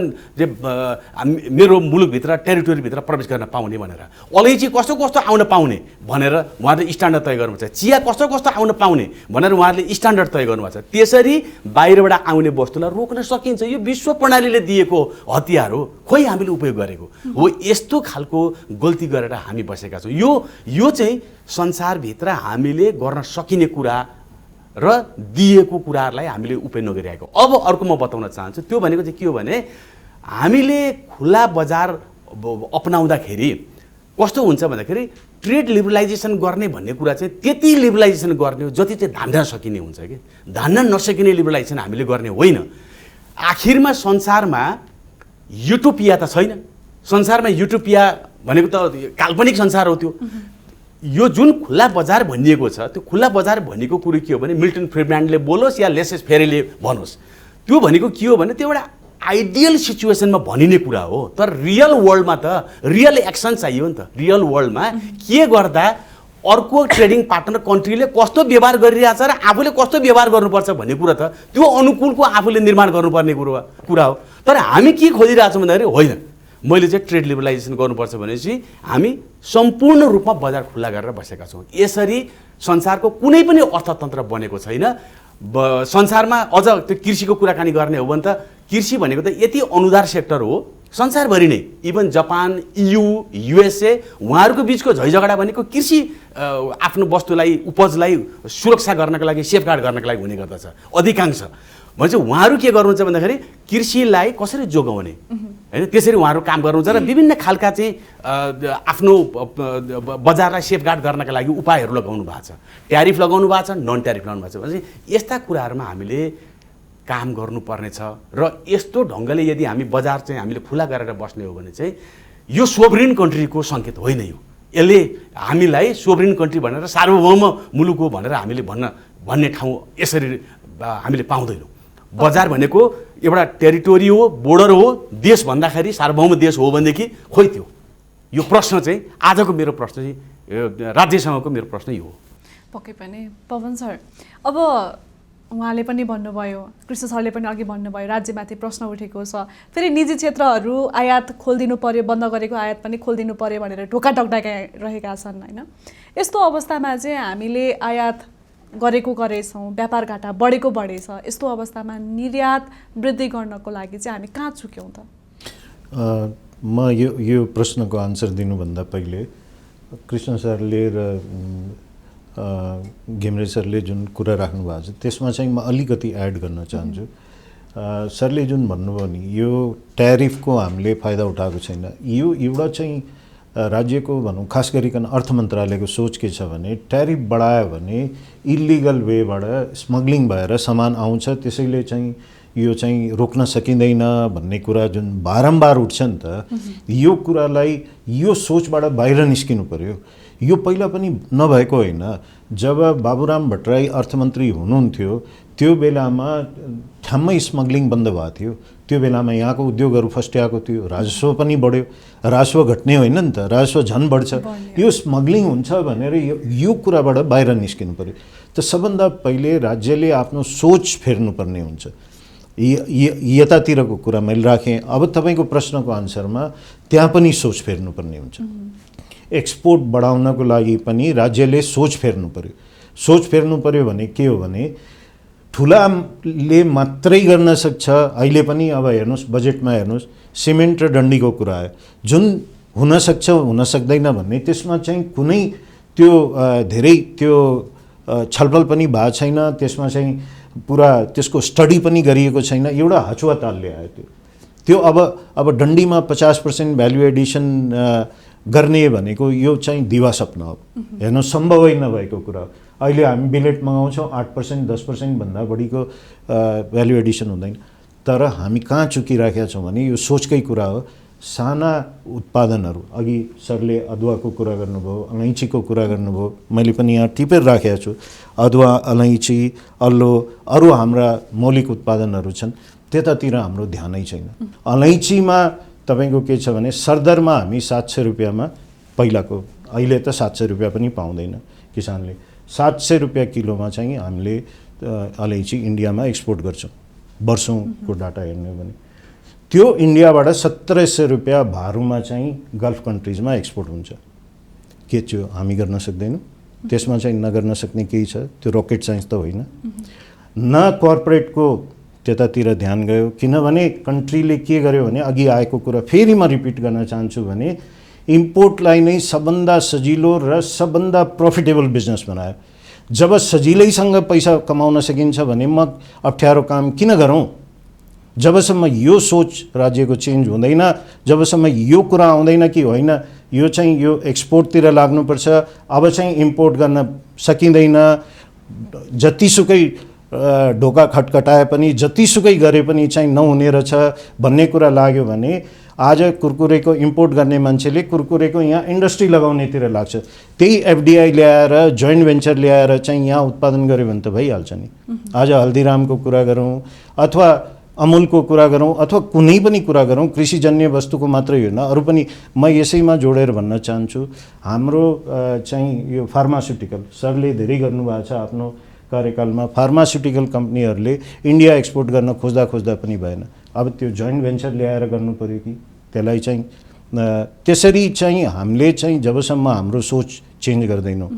मेरो मुलुकभित्र टेरिटोरीभित्र प्रवेश गर्न पाउने भनेर, अलैँची कस्तो कस्तो आउन पाउने भनेर उहाँहरूले स्ट्यान्डर्ड तय गर्नुभएको छ, चिया कस्तो कस्तो आउन पाउने भनेर उहाँहरूले स्ट्यान्डर्ड तय गर्नुभएको छ। त्यसरी बाहिरबाट आउने वस्तुलाई रोक्न सकिन्छ। यो विश्व प्रणालीले दिएको हतियार हो, खोइ हामीले उपयोग गरेको हो। यस्तो खालको गल्ती गरेर हामी बसेका छौँ। यो चाहिँ संसारभित्र हामीले गर्न सकिने कुरा र दिएको कुराहरूलाई हामीले उपयोग नगरिरहेको। अब अर्को म बताउन चाहन्छु, त्यो भनेको चाहिँ के हो भने हामीले खुला बजार अपनाउँदाखेरि कस्तो हुन्छ भन्दाखेरि ट्रेड लिबरलाइजेसन गर्ने भन्ने कुरा चाहिँ त्यति लिबरलाइजेसन गर्ने हो जति चाहिँ धान्न सकिने हुन्छ कि धान्न नसकिने लिबरलाइजेसन हामीले गर्ने होइन। आखिरमा संसारमा युटोपिया त छैन। संसारमा युटोपिया भनेको त काल्पनिक संसार हो। त्यो यो जुन खुला बजार भनिएको छ त्यो खुला बजार भनेको कुरो के हो भने मिल्टन फ्रिडम्यानले बोलोस् या लेसेस फेरीले भनोस्, त्यो भनेको के हो भने त्यो एउटा आइडियल सिचुएसनमा भनिने कुरा हो। तर रियल वर्ल्डमा त रियल एक्सन चाहियो नि त। रियल वर्ल्डमा के गर्दा अर्को ट्रेडिङ पार्टनर कन्ट्रीले कस्तो व्यवहार गरिरहेछ र आफूले कस्तो व्यवहार गर्नुपर्छ भन्ने कुरा त त्यो अनुकूलको आफूले निर्माण गर्नुपर्ने कुरा हो। तर हामी के खोजिरहेछौँ भन्दाखेरि होइन मैले चाहिँ ट्रेड लिबरलाइजेसन गर्नुपर्छ भनेपछि हामी सम्पूर्ण रूपमा बजार खुल्ला गरेर बसेका छौँ। यसरी संसारको कुनै पनि अर्थतन्त्र बनेको छैन। संसारमा अझ त्यो कृषिको कुराकानी गर्ने हो भने त कृषि भनेको त यति अनुदार सेक्टर हो संसारभरि नै। इभन जापान, EU, USA उहाँहरूको बिचको झैझगडा भनेको कृषि आफ्नो वस्तुलाई उपजलाई सुरक्षा गर्नका लागि सेफगार्ड गर्नका लागि हुने गर्दछ अधिकांश। भनेपछि उहाँहरू के गर्नुहुन्छ भन्दाखेरि कृषिलाई कसरी जोगाउने होइन त्यसरी उहाँहरू काम गर्नुहुन्छ र विभिन्न खालका चाहिँ आफ्नो बजारलाई सेफगार्ड गर्नका लागि उपायहरू लगाउनु भएको छ। ट्यारिफ लगाउनु भएको छ, नन ट्यारिफ लगाउनु भएको छ। भनेपछि यस्ता कुराहरूमा हामीले काम गर्नुपर्नेछ र यस्तो ढङ्गले यदि हामी बजार चाहिँ हामीले खुला गरेर बस्ने हो भने चाहिँ यो सोभरिन कन्ट्रीको सङ्केत होइन। यसले हामीलाई सोभरिन कन्ट्री भनेर सार्वभौम मुलुक हो भनेर हामीले भन्ने ठाउँ यसरी हामीले पाउँदैनौँ। बजार भनेको एउटा टेरिटोरी हो, बोर्डर हो। देश भन्दाखेरि सार्वभौम देश हो भनेदेखि खोइ त्यो यो प्रश्न चाहिँ आजको मेरो प्रश्न चाहिँ राज्यसँगको मेरो प्रश्न यो हो। पक्कै पनि पवन सर, अब उहाँले पनि भन्नुभयो, कृष्ण सरले पनि अघि भन्नुभयो राज्यमाथि प्रश्न उठेको छ। फेरि निजी क्षेत्रहरू आयात खोलिदिनु पर्यो, बन्द गरेको आयात पनि खोलिदिनु पर्यो भनेर ढोका टक्टाइरहेका छन् होइन। यस्तो अवस्थामा चाहिँ हामीले आयात गरेछौँ, व्यापार घाटा बढेछ। यस्तो अवस्थामा निर्यात वृद्धि गर्नको लागि चाहिँ हामी कहाँ चुक्यौँ त? म यो प्रश्नको आन्सर दिनुभन्दा पहिले कृष्ण सरले र घिमिरे सरले जुन कुरा राख्नु भएको छ त्यसमा चाहिँ म अलिकति एड गर्न चाहन्छु। सरले जुन भन्नुभयो नि यो ट्यारिफको हामीले फाइदा उठाएको छैन, यो एउटा चाहिँ राज्यको भनौँ खास गरिकन अर्थ मन्त्रालयको सोच के छ भने ट्यारिफ बढायो भने इलिगल वेबाट स्मग्लिङ भएर सामान आउँछ, त्यसैले चाहिँ यो चाहिँ रोक्न सकिँदैन भन्ने कुरा जुन बारम्बार उठ्छ नि त, यो कुरालाई यो सोचबाट बाहिर निस्किनु पर्यो। यो पहिला पनि नभएको होइन। जब बाबुराम भट्टराई अर्थमन्त्री हुनुहुन्थ्यो त्यो बेलामा ठ्याम्मै स्मग्लिङ बन्द भएको थियो। त्यो बेलामा यहाँको उद्योगहरू फस्ट्याएको थियो, राजस्व पनि बढ्यो। राजस्व घट्ने होइन नि त, राजस्व झन् बढ्छ। यो स्मग्लिङ हुन्छ भनेर यो कुराबाट बाहिर निस्किनु पर्यो। त सबभन्दा पहिले राज्यले आफ्नो सोच फेर्नुपर्ने हुन्छ। यतातिरको कुरा मैले राखेँ। अब तपाईँको प्रश्नको आन्सरमा त्यहाँ पनि सोच फेर्नुपर्ने हुन्छ। एक्सपोर्ट बढाउनको लागि पनि राज्यले सोच फेर्नु पर्यो। सोच फेर्नु पर्यो भने के हो भने ठुलाले मात्रै गर्न सक्छ। अहिले पनि अब हेर्नुहोस् बजेटमा हेर्नुहोस् सिमेन्ट र डन्डीको कुरा आयो, जुन हुनसक्छ हुन सक्दैन भन्ने त्यसमा चाहिँ कुनै त्यो धेरै त्यो छलफल पनि भएको छैन। त्यसमा चाहिँ पुरा त्यसको स्टडी पनि गरिएको छैन। एउटा हचुवा तालले आयो त्यो अब डन्डीमा 50% भ्यालु एडिसन गर्ने भनेको यो चाहिँ दिवा सपना हो। हेर्नु सम्भवै नभएको कुरा। अहिले हामी बिलेट मगाउँछौँ 8% 10% भन्दा बढीको भ्यालु एडिसन हुँदैन। तर हामी कहाँ चुकिराखेका छौँ भने यो सोचकै कुरा हो। साना उत्पादनहरू, अघि सरले अदुवाको कुरा गर्नुभयो, अलैँचीको कुरा गर्नुभयो, मैले पनि यहाँ टिपेर राखेको छु। अदुवा, अलैँची, अल्लो, अरू हाम्रा मौलिक उत्पादनहरू छन्, त्यतातिर हाम्रो ध्यानै छैन। अलैँचीमा तपाईँको के छ भने सरदरमा हामी 700 रुपियाँमा पहिलाको, अहिले त 700 रुपियाँ पनि पाउँदैन किसानले। 700 रुपियाँ किलोमा चाहिँ हामीले अलैँची इन्डियामा एक्सपोर्ट गर्छौँ। वर्षौँको डाटा हेर्ने हो भने त्यो इन्डियाबाट 1700 रुपियाँ भारूमा चाहिँ गल्फ कन्ट्रिजमा एक्सपोर्ट हुन्छ। के त्यो हामी गर्न सक्दैनौँ? त्यसमा चाहिँ नगर्न सक्ने केही छ? त्यो रकेट साइन्स त होइन। न कर्पोरेटको त्यतातिर ध्यान गयो, किनभने कन्ट्रीले के गर्यो भने अघि आएको कुरा फेरि म रिपिट गर्न चाहन्छु भने इम्पोर्टलाई नै सबभन्दा सजिलो र सबभन्दा प्रफिटेबल बिजनेस बनायो। जब सजिलैसँग पैसा कमाउन सकिन्छ भने म अप्ठ्यारो काम किन गरौँ? जबसम्म यो सोच राज्यको चेन्ज हुँदैन, जबसम्म यो कुरा आउँदैन कि होइन यो चाहिँ यो एक्सपोर्टतिर लाग्नुपर्छ, अब चाहिँ इम्पोर्ट गर्न सकिँदैन, जतिसुकै ढोका खटखटाए पनि जतिसुकै गरे पनि चाहिँ नहुने रहेछ भन्ने कुरा लाग्यो भने आज कुरकुरेको इम्पोर्ट गर्ने मान्छेले कुरकुरेको यहाँ इन्डस्ट्री लगाउनेतिर लाग्छ। त्यही एफडिआई ल्याएर जोइन्ट भेन्चर ल्याएर चाहिँ यहाँ उत्पादन गर्यो भने त भइहाल्छ नि। आज हल्दीरामको कुरा गरौँ अथवा अमुलको कुरा गरौँ अथवा कुनै पनि कुरा गरौँ, कृषिजन्य वस्तुको मात्रै होइन अरू पनि म यसैमा जोडेर भन्न चाहन्छु। हाम्रो चाहिँ यो फार्मास्युटिकल सरले धेरै गर्नुभएको छ आफ्नो कार्यकालमा। फार्मास्युटिकल कम्पनीहरूले इन्डिया एक्सपोर्ट गर्न खोज्दा पनि भएन। अब त्यो जोइन्ट भेन्चर ल्याएर गर्नु पर्यो कि त्यसलाई चाहिँ त्यसरी चाहिँ हामीले चाहिँ जबसम्म हाम्रो सोच चेन्ज गर्दैनौँ,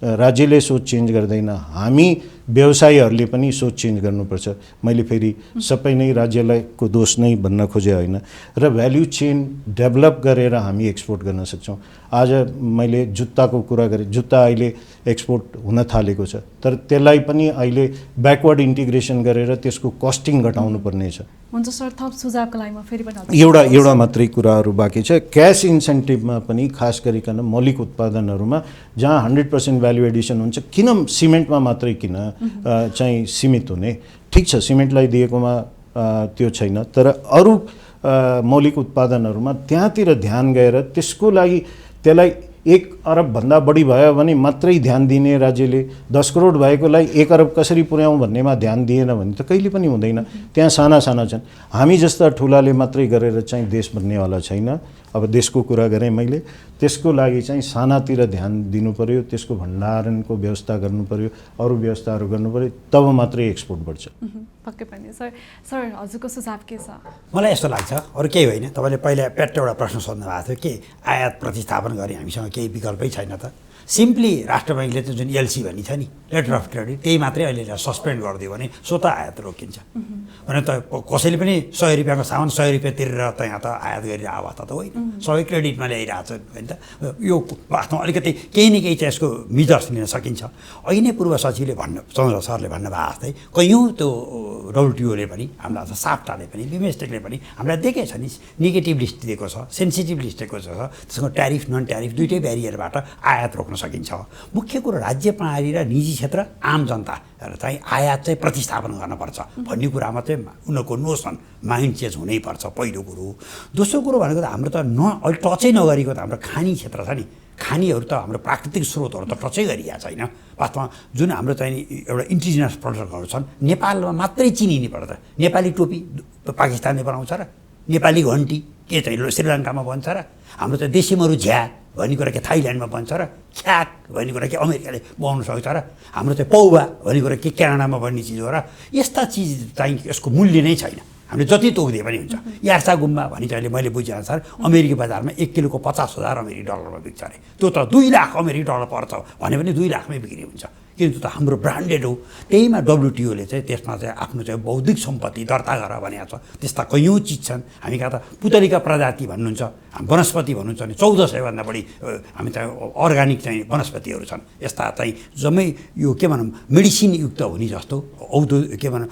राज्यले सोच चेन्ज गर्दैन, हामी व्यवसायीहरूले पनि सोच चेन्ज गर्नुपर्छ। मैले फेरि सबै नै राज्यलाई को दोष नै भन्न खोजे होइन। र भ्याल्यु चेन डेभलप गरेर हामी एक्सपोर्ट गर्न सक्छौँ। आज मैले जुत्ताको कुरा गरेँ, जुत्ता अहिले एक्सपोर्ट हुन थालेको छ, तर त्यसलाई पनि अहिले ब्याकवर्ड इन्टिग्रेसन गरेर त्यसको कस्टिङ घटाउनु पर्ने छ। हुन्छ सर, थप सुझावको लागि म फेरि पनि एउटा मात्रै कुराहरू बाँकी छ। क्यास इन्सेन्टिभमा पनि खास गरिकन मौलिक उत्पादनहरूमा जहाँ 100% भ्यालु एडिसन हुन्छ, किन सिमेन्टमा मात्रै किन चाहिँ सीमित हुने? ठिक छ, सिमेन्टलाई दिएकोमा त्यो छैन, तर अरू मौलिक उत्पादनहरूमा त्यहाँतिर ध्यान गएर त्यसको लागि त्यसलाई 1 अरबभन्दा बढी भयो भने मात्रै ध्यान दिने राज्यले, 10 करोड भएकोलाई 1 अरब कसरी पुर्याउँ भन्नेमा ध्यान दिएन भने त कहिले पनि हुँदैन। त्यहाँ साना छन्। हामी जस्ता ठुलाले मात्रै गरेर चाहिँ देश बन्नेवाला छैन। अब देशको कुरा गरेँ मैले, त्यसको लागि चाहिँ सानातिर ध्यान दिनु पर्यो, त्यसको भण्डारणको व्यवस्था गर्नु पर्यो, अरू व्यवस्थाहरू गर्नु पर्यो, तब मात्रै एक्सपोर्ट बढ्छ। पक्कै पनि सर हजुरको सुझाव के छ? मलाई यस्तो लाग्छ, अरू केही होइन। तपाईँले पहिला पेट्ट एउटा प्रश्न सोध्नु भएको थियो, के आयात प्रतिस्थापन गर्ने हामीसँग केही विकल्पै छैन त? सिम्पली राष्ट्र बैङ्कले त जुन एलसी भन्ने छ नि, लेटर अफ क्रेडिट, त्यही मात्रै अहिले सस्पेन्ड गरिदियो भने स्वतः आयात रोकिन्छ। भने त कसैले पनि 100 रुपियाँको सामान 100 रुपियाँ तिरेर त यहाँ त आयात गरिरहेको अवस्था त होइन। सबै क्रेडिटमा ल्याइरहेको छ होइन त। यो बातमा अलिकति केही न केही चाहिँ यसको मिजर्स लिन सकिन्छ। अहिले नै पूर्व सचिवले चन्द्र सरले भन्नुभएको जस्तै कैयौँ त्यो डब्लुटिओले पनि हामीलाई साफ्टाले पनि बिमेस्टेकले पनि हामीलाई दिएकै छ नि, नेगेटिभ लिस्ट दिएको छ, सेन्सिटिभ लिस्ट दिएको छ। त्यसको ट्यारिफ नन ट्यारिफ दुइटै ब्यारियरबाट आयात रोक्न सकिन्छ। मुख्य कुरो राज्य प्रणाली र निजी क्षेत्र आम जनता चाहिँ आयात चाहिँ प्रतिस्थापन गर्नुपर्छ भन्ने कुरामा चाहिँ उनीहरूको नोसन माइन्ड चेन्ज हुनैपर्छ पहिलो कुरो। दोस्रो कुरो भनेको त हाम्रो त अहिले टचै नगरेको त हाम्रो खानी क्षेत्र छ नि, खानीहरू त हाम्रो प्राकृतिक स्रोतहरू त टचै गरिएको छैन। वास्तवमा जुन हाम्रो चाहिँ एउटा इन्डिजिनस प्रडक्टहरू छन् नेपालमा मात्रै चिनिने पर्छ। नेपाली टोपी पाकिस्तानले बनाउँछ र नेपाली घन्टी के चाहिँ श्रीलङ्कामा बन्छ र हाम्रो त देशी मरु झ्या भन्ने कुरा के थाइल्यान्डमा बन्छ र ख्याक भन्ने कुरा के अमेरिकाले बनाउन सक्छ र हाम्रो चाहिँ पौवा भन्ने कुरा के क्यानाडामा बन्ने चिज हो र यस्ता चिज चाहिँ यसको मूल्य नै छैन। हामीले जति तोक्दिए पनि हुन्छ। यार्सा गुम्बा भनी चाहिँ मैले बुझेअनुसार अमेरिकी बजारमा 1 किलोको 50,000 अमेरिकी डलरमा बिक्छ अरे। त्यो त 2 लाख अमेरिकी डलर पर्छ भने पनि 2 लाखमै बिक्री हुन्छ किनकि त हाम्रो ब्रान्डेड हो। त्यहीमा WTOले चाहिँ त्यसमा चाहिँ आफ्नो चाहिँ बौद्धिक सम्पत्ति दर्ता गर भनेको छ। त्यस्ता कैयौँ चिज छन्। हामी कहाँ त पुतलीका प्रजाति भन्नुहुन्छ, वनस्पति भन्नुहुन्छ भने 1400 भन्दा बढी हामी चाहिँ अर्ग्यानिक चाहिँ वनस्पतिहरू छन्। यस्ता चाहिँ जम्मै यो के भनौँ मेडिसिन युक्त हुने जस्तो के भनौँ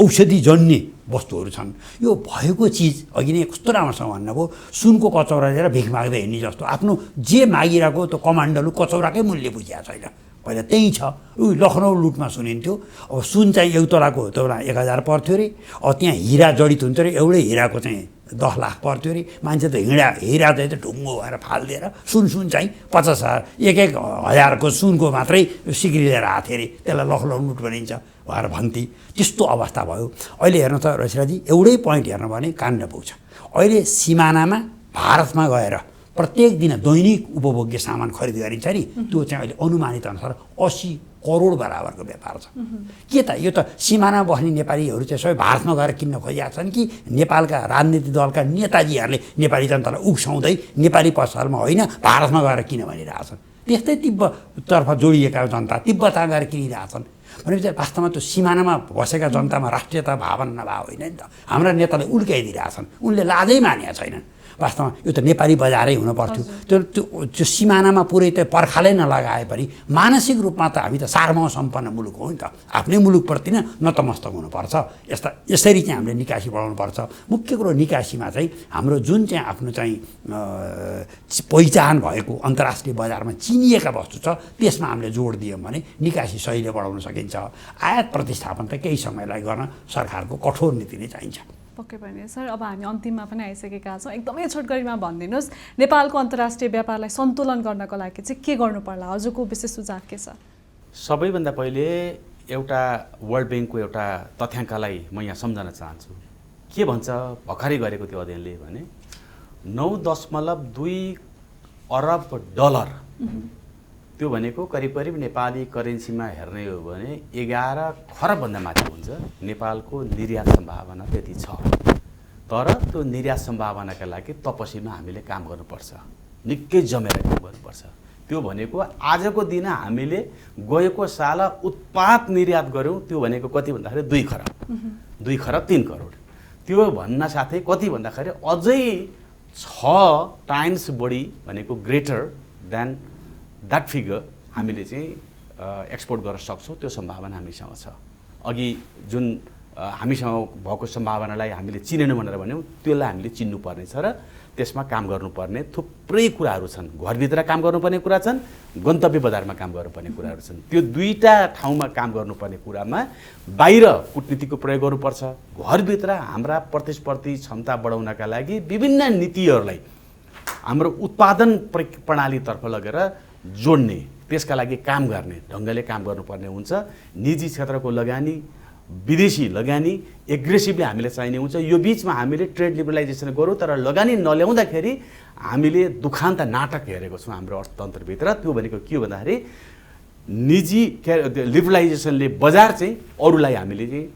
औषधिजन्य वस्तुहरू छन्। यो भएको चिज अघि नै कस्तो राम्रोसँग भन्नुभयो सुनको कचौरा लिएर भिख माग्दै हिँड्ने जस्तो आफ्नो जे मागिरहेको त्यो कमान्डोले कचौराकै मूल्य बुझिएको छैन। पहिला त्यही छ। लखनऊ लुटमा सुनिन्थ्यो अब सुन चाहिँ एउटलाको एउटा 1000 पर्थ्यो अरे। अब त्यहाँ हिरा जडित हुन्छ अरे। एउटै हिराको चाहिँ 10 लाख पर्थ्यो अरे। मान्छे त हिरा चाहिँ ढुङ्गो भएर फालिदिएर सुन चाहिँ 50,000 1-1 हजारको सुनको मात्रै सिक्री लिएर आएको थियो अरे। त्यसलाई लखनऊ लुट भनिन्छ भनेर भन्थे। त्यस्तो अवस्था भयो। अहिले हेर्नु त रसिराजी एउटै पोइन्ट हेर्नु भने काण्ड पुग्छ। अहिले सिमानामा भारतमा गएर प्रत्येक दिन दैनिक उपभोग्य सामान खरिद गरिन्छ नि त्यो चाहिँ अहिले अनुमानित अनुसार 80 करोड बराबरको व्यापार छ। के त यो त सिमाना बस्ने नेपालीहरू चाहिँ सबै भारतमा गएर किन्न खोजिरहेका छन् कि नेपालका राजनीतिक दलका नेताजीहरूले नेपाली जनतालाई उक्साउँदै नेपाली पसलमा होइन भारतमा गएर किन भनिरहेछन्। त्यस्तै तिब्बततर्फ जोडिएका जनता तिब्बतमा गएर किनिरहेछन् भनेपछि वास्तवमा त्यो सिमानामा बसेका जनतामा राष्ट्रियता भावना नभए होइन नि त। हाम्रा नेताले उल्काइदिरहेछन्। उनले लाजै मानेका छैनन्। वास्तवमा यो त नेपाली बजारै हुनुपर्थ्यो। त्यो सिमानामा पुरै त पर्खालै नलगाए पनि मानसिक रूपमा त हामी त सार्वभौम सम्पन्न मुलुक हो नि त। आफ्नै मुलुकप्रति नै नतमस्तक हुनुपर्छ। यसरी चाहिँ हामीले निकासी बढाउनुपर्छ। मुख्य कुरो निकासीमा चाहिँ हाम्रो जुन चाहिँ आफ्नो चाहिँ पहिचान भएको अन्तर्राष्ट्रिय बजारमा चिनिएका वस्तु छ त्यसमा हामीले जोड दियौँ भने निकासी सहीले बढाउन सकिन्छ। आयात प्रतिस्थापन त केही समयलाई गर्न सरकारको कठोर नीति नै चाहिन्छ। पक्कै पनि सर। अब हामी अन्तिममा पनि आइसकेका छौँ। एकदमै छोटकरीमा भनिदिनुहोस् नेपालको अन्तर्राष्ट्रिय व्यापारलाई सन्तुलन गर्नको लागि चाहिँ के गर्नु पर्ला? हजुरको विशेष सुझाव के छ? सबैभन्दा पहिले एउटा वर्ल्ड ब्याङ्कको एउटा तथ्याङ्कलाई म यहाँ सम्झन चाहन्छु। के भन्छ भर्खरै गरेको त्यो अध्ययनले भने 9.2 अरब डलर त्यो भनेको करिब नेपाली करेन्सीमा हेर्ने हो भने 11 खरबभन्दा माथि हुन्छ। नेपालको निर्यात सम्भावना त्यति छ। तर त्यो निर्यात सम्भावनाका लागि तपसीमा हामीले काम गर्नुपर्छ। निकै जमेर काम गर्नुपर्छ। त्यो भनेको आजको दिन हामीले गएको साल उत्पाद निर्यात गऱ्यौँ त्यो भनेको कति भन्दाखेरि 2 खरब 2 खरब 3 करोड। त्यो भन्न साथै कति भन्दाखेरि अझै 6 टाइम्स बढी भनेको ग्रेटर देन द्याट फिगर हामीले चाहिँ एक्सपोर्ट गर्न सक्छौँ। त्यो सम्भावना हामीसँग छ। अघि जुन हामीसँग भएको सम्भावनालाई हामीले चिनेनौँ भनेर भन्यौँ त्यसलाई हामीले चिन्नुपर्ने छ र त्यसमा काम गर्नुपर्ने थुप्रै कुराहरू छन्। घरभित्र काम गर्नुपर्ने कुरा छन्, गन्तव्य बजारमा काम गर्नुपर्ने कुराहरू छन्। त्यो दुईटा ठाउँमा काम गर्नुपर्ने कुरामा बाहिर कूटनीतिको प्रयोग गर्नुपर्छ। घरभित्र हाम्रा प्रतिस्पर्धी क्षमता बढाउनका लागि विभिन्न नीतिहरूलाई हाम्रो उत्पादन प्रणालीतर्फ लगेर जोड्ने त्यसका लागि काम गर्ने ढङ्गले काम गर्नुपर्ने हुन्छ। निजी क्षेत्रको लगानी विदेशी लगानी एग्रेसिभली हामीले चाहिने हुन्छ। यो बिचमा हामीले ट्रेड लिबरलाइजेसन गरौँ तर लगानी नल्याउँदाखेरि हामीले दुखान्त नाटक हेरेको छौँ हाम्रो अर्थतन्त्रभित्र। त्यो भनेको के हो भन्दाखेरि निजी लिबरलाइजेसनले बजार चाहिँ अरूलाई हामीले चाहिँ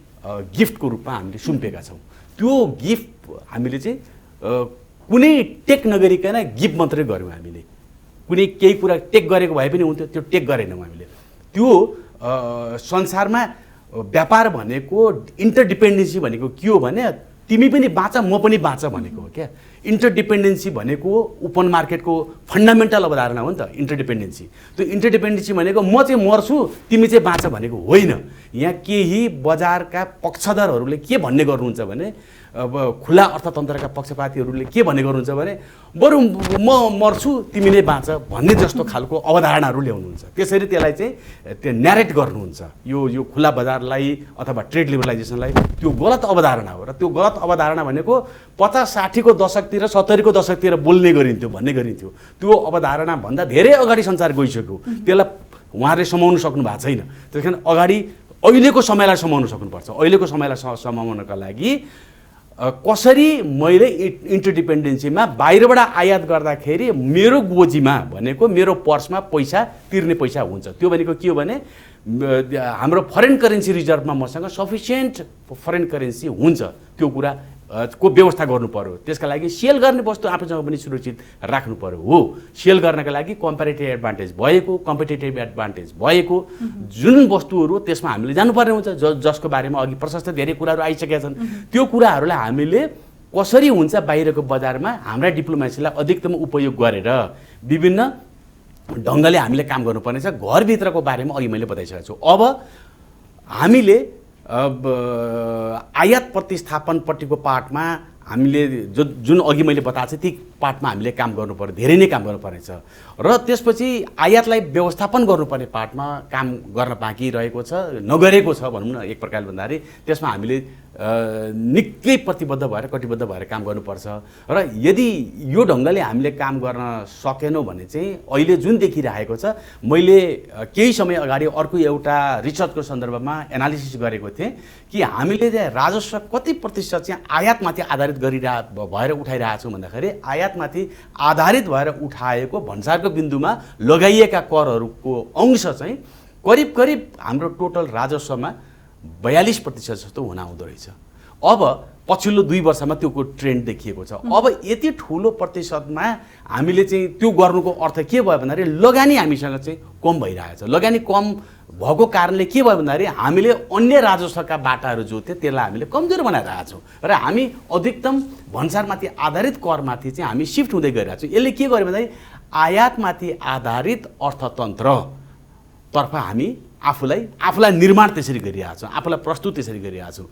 गिफ्टको रूपमा हामीले सुम्पेका छौँ। त्यो गिफ्ट हामीले चाहिँ कुनै टेक नगरिकन गिफ्ट मात्रै गऱ्यौँ। हामीले कुनै केही कुरा टेक गरेको भए पनि हुन्थ्यो, त्यो टेक गरेनौँ हामीले। त्यो संसारमा व्यापार भनेको इन्टरडिपेन्डेन्सी भनेको के हो भने तिमी पनि बाँच म पनि बाँच भनेको हो क्या। इन्टरडिपेन्डेन्सी भनेको ओपन मार्केटको फन्डामेन्टल अवधारणा हो नि त इन्टरडिपेन्डेन्सी। त्यो इन्टरडिपेन्डेन्सी भनेको म चाहिँ मर्छु तिमी चाहिँ बाँच भनेको होइन। यहाँ केही बजारका पक्षधरहरूले के भन्ने गर्नुहुन्छ भने अब खुला अर्थतन्त्रका पक्षपातीहरूले के भनेको हुनुहुन्छ भने बरु म मर्छु तिमी नै बाँच भन्ने जस्तो खालको अवधारणाहरू ल्याउनुहुन्छ। त्यसरी त्यसलाई चाहिँ त्यो न्यारेट गर्नुहुन्छ। यो खुला बजारलाई अथवा ट्रेड लिबरलाइजेसनलाई त्यो गलत अवधारणा हो र त्यो गलत अवधारणा भनेको 50-60को दशकतिर 70को दशकतिर बोल्ने गरिन्थ्यो भन्ने गरिन्थ्यो। त्यो अवधारणा भन्दा धेरै अगाडि संसार गइसक्यो। त्यसलाई उहाँहरूले समाउनु सक्नु भएको छैन। त्यस कारण अगाडि अहिलेको समयलाई समाउनु सक्नुपर्छ। अहिलेको समयलाई समाउनका लागि कसरी मैले इन्टरडिपेन्डेन्सीमा बाहिरबाट आयात गर्दाखेरि मेरो गोजीमा भनेको मेरो पर्समा पैसा तिर्ने पैसा हुन्छ। त्यो भनेको के हो भने हाम्रो फरेन करेन्सी रिजर्भमा मसँग सफिसियन्ट फरेन करेन्सी हुन्छ। त्यो कुरा को व्यवस्था गर्नु पर्यो। त्यसका लागि सेल गर्ने वस्तु आफूसँग पनि सुरक्षित राख्नु पर्यो। हो, सेल गर्नका लागि कम्पेरिटिभ एडभान्टेज भएको, कम्पिटेटिभ एडभान्टेज भएको जुन वस्तुहरू त्यसमा हामीले जानुपर्ने हुन्छ, जसको बारेमा अघि प्रशस्त धेरै कुराहरू आइसकेका छन्। त्यो कुराहरूलाई हामीले कसरी हुन्छ बाहिरको बजारमा हाम्रा डिप्लोमेसीलाई अधिकतम उपयोग गरेर विभिन्न ढङ्गले हामीले काम गर्नुपर्ने छ। घरभित्रको बारेमा अघि मैले बताइसकेको छु। अब हामीले आयात प्रतिस्थापनपट्टिको पार्टमा हामीले जुन अघि मैले बताएको छु ती पार्टमा हामीले काम गर्नुपर्यो, धेरै नै काम गर्नुपर्ने छ। र त्यसपछि आयातलाई व्यवस्थापन गर्नुपर्ने पार्टमा काम गर्न बाँकी रहेको छ, नगरेको छ भनौँ न एक प्रकारले भन्दाखेरि। त्यसमा हामीले निकै प्रतिबद्ध भएर कटिबद्ध भएर काम गर्नुपर्छ। र यदि यो ढङ्गले हामीले काम गर्न सकेनौँ भने चाहिँ अहिले जुन देखिरहेको छ, मैले केही समय अगाडि अर्को एउटा रिसर्चको सन्दर्भमा एनालिसिस गरेको थिएँ कि हामीले चाहिँ राजस्व कति प्रतिशत चाहिँ आयातमाथि आधारित भएर उठाइरहेछौँ भन्दाखेरि आयातमाथि आधारित भएर उठाएको भन्सारको बिन्दुमा लगाइएका करहरूको अंश चाहिँ करिब करिब हाम्रो टोटल राजस्वमा 42% जस्तो हुन आउँदो रहेछ। अब पछिल्लो 2 वर्षमा त्यो ट्रेन्ड देखिएको छ। अब यति ठुलो प्रतिशतमा हामीले चाहिँ त्यो गर्नुको अर्थ के भयो भन्दाखेरि लगानी हामीसँग चाहिँ कम भइरहेछ। लगानी कम भएको कारणले के भयो भन्दाखेरि हामीले अन्य राजस्वका बाटाहरू जो थियो त्यसलाई हामीले कमजोर बनाइरहेछौँ र हामी अधिकतम भन्सारमाथि आधारित करमाथि चाहिँ हामी सिफ्ट हुँदै गइरहेछौँ। यसले के गर्यो भन्दाखेरि आयातमाथि आधारित अर्थतन्त्रतर्फ हामी आफूलाई निर्माण त्यसरी गरिरहेछौँ, आफूलाई प्रस्तुत त्यसरी गरिरहेछौँ।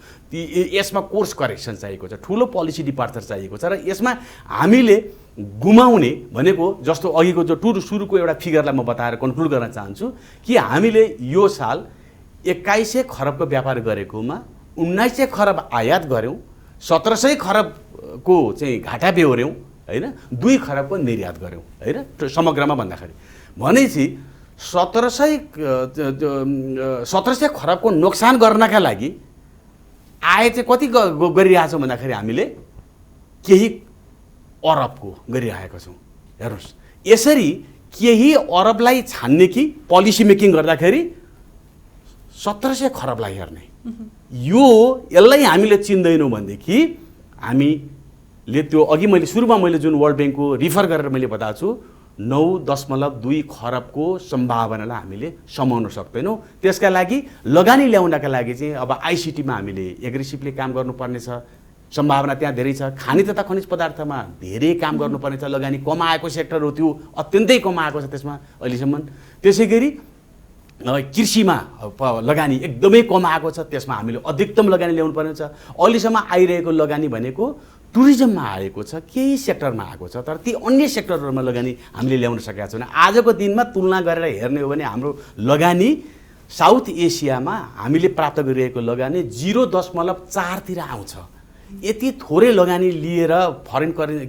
यसमा कोर्स करेक्सन चाहिएको छ, ठुलो पोलिसी डिपार्चर चाहिएको छ र यसमा हामीले गुमाउने भनेको जस्तो अघिको जो सुरुको एउटा फिगरलाई म बताएर कन्क्लुड गर्न चाहन्छु कि हामीले यो साल 2100 खरबको व्यापार गरेकोमा 1900 खरब आयात गऱ्यौँ, 1700 खरबको चाहिँ घाटा बेहोऱ्यौँ हैन, 2 खरबको निर्यात गऱ्यौँ हैन समग्रमा भन्दाखेरि। भनेपछि 1700 खरबको नोक्सान गर्नका लागि आय चाहिँ कति गरिरहेछौँ भन्दाखेरि हामीले केही अरबको गरिरहेका छौँ। हेर्नुहोस्, यसरी केही अरबलाई छान्ने कि पोलिसी मेकिङ गर्दाखेरि 1700 खरबलाई हेर्ने, यसलाई हामीले चिन्दैनौँ भनेदेखि हामीले त्यो अघि मैले सुरुमा मैले जुन वर्ल्ड ब्याङ्कको रिफर गरेर मैले बताएको छु 9.2 खरबको सम्भावनालाई हामीले समाउन सक्दैनौँ। त्यसका लागि लगानी ल्याउनका लागि चाहिँ अब आइसिटीमा हामीले एग्रेसिभली काम गर्नुपर्ने छ, सम्भावना त्यहाँ धेरै छ। खानी तथा खनिज पदार्थमा धेरै काम गर्नुपर्ने छ, लगानी कम आएको सेक्टर हो, त्यो अत्यन्तै कम आएको छ त्यसमा अहिलेसम्म। त्यसै गरी कृषिमा लगानी एकदमै कम आएको छ, त्यसमा हामीले अधिकतम लगानी ल्याउनु पर्ने छ। अहिलेसम्म आइरहेको लगानी भनेको टुरिज्ममा आएको छ, केही सेक्टरमा आएको छ, तर ती अन्य सेक्टरहरूमा लगानी हामीले ल्याउन सकेका छैनौँ। आजको दिनमा तुलना गरेर हेर्ने हो भने हाम्रो लगानी साउथ एसियामा हामीले प्राप्त गरिरहेको लगानी 0.4 तिर आउँछ। यति थोरै लगानी लिएर फरेन करेन्सी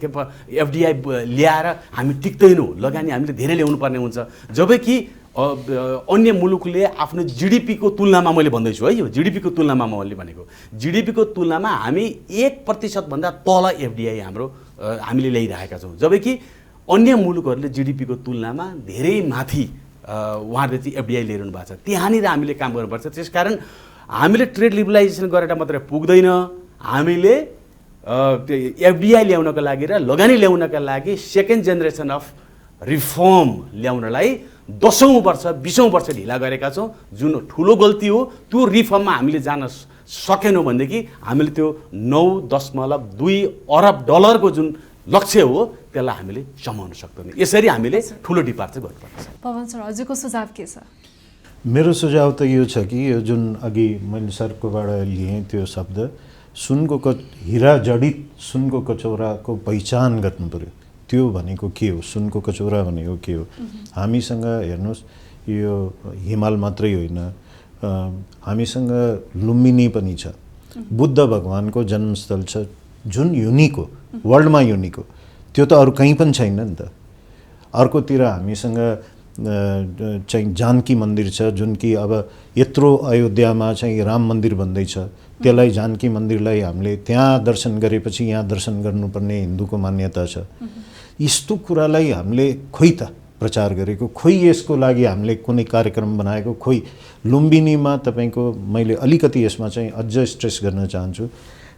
एफडिआई ल्याएर हामी टिक्दैनौँ, लगानी हामीले धेरै ल्याउनु पर्ने हुन्छ। जबकि अन्य मुलुकले आफ्नो जिडिपीको तुलनामा मैले भन्दैछु है, यो जिडिपीको तुलनामा मैले भनेको जिडिपीको तुलनामा हामी 1% भन्दा तल एफडिआई हामीले ल्याइरहेका छौँ। जबकि अन्य मुलुकहरूले जिडिपीको तुलनामा धेरै माथि उहाँहरूले चाहिँ एफडिआई ल्याइरहनु भएको छ। त्यहाँनिर हामीले काम गर्नुपर्छ। त्यसकारण हामीले ट्रेड लिबरलाइजेसन गरेर मात्रै पुग्दैन, हामीले एफडिआई ल्याउनका लागि र लगानी ल्याउनका लागि सेकेन्ड जेनेरेसन अफ रिफर्म ल्याउनलाई 10औं वर्ष 20औं वर्ष ढिला गरेका छौँ, जुन ठुलो गल्ती हो। त्यो रिफर्ममा हामीले जान सकेनौँ भनेदेखि हामीले त्यो 9.2 अरब डलरको जुन लक्ष्य हो त्यसलाई हामीले समाउन सक्दैनौँ। यसरी हामीले ठुलो डिपार्चर गर्नुपर्छ। पवन सर, हजुरको सुझाव के छ? मेरो सुझाव त यो छ कि यो जुन अघि मैले सरकोबाट लिएँ त्यो शब्द सुनको हिरा जडित सुनको कचौराको पहिचान गर्नु पर्यो। त्यो भनेको के हो, सुनको कचौरा भनेको के हो? हामीसँग हेर्नुहोस्, यो हिमाल मात्रै होइन, हामीसँग लुम्बिनी पनि छ, बुद्ध भगवानको जन्मस्थल छ, जुन युनिक हो, वर्ल्डमा युनिक हो। त्यो त अरू कहीँ पनि छैन नि त। अर्कोतिर हामीसँग चाहिँ जानकी मन्दिर छ, जुन कि अब यत्रो अयोध्यामा चाहिँ राम मन्दिर भन्दैछ, त्यसलाई जानकी मन्दिरलाई हामीले त्यहाँ दर्शन गरेपछि यहाँ दर्शन गर्नुपर्ने हिन्दूको मान्यता छ। यस्तो कुरालाई हामीले खोइ त प्रचार गरेको, खोइ यसको लागि हामीले कुनै कार्यक्रम बनाएको, खोइ लुम्बिनीमा तपाईँको मैले अलिकति यसमा चाहिँ अझ स्ट्रेस गर्न चाहन्छु।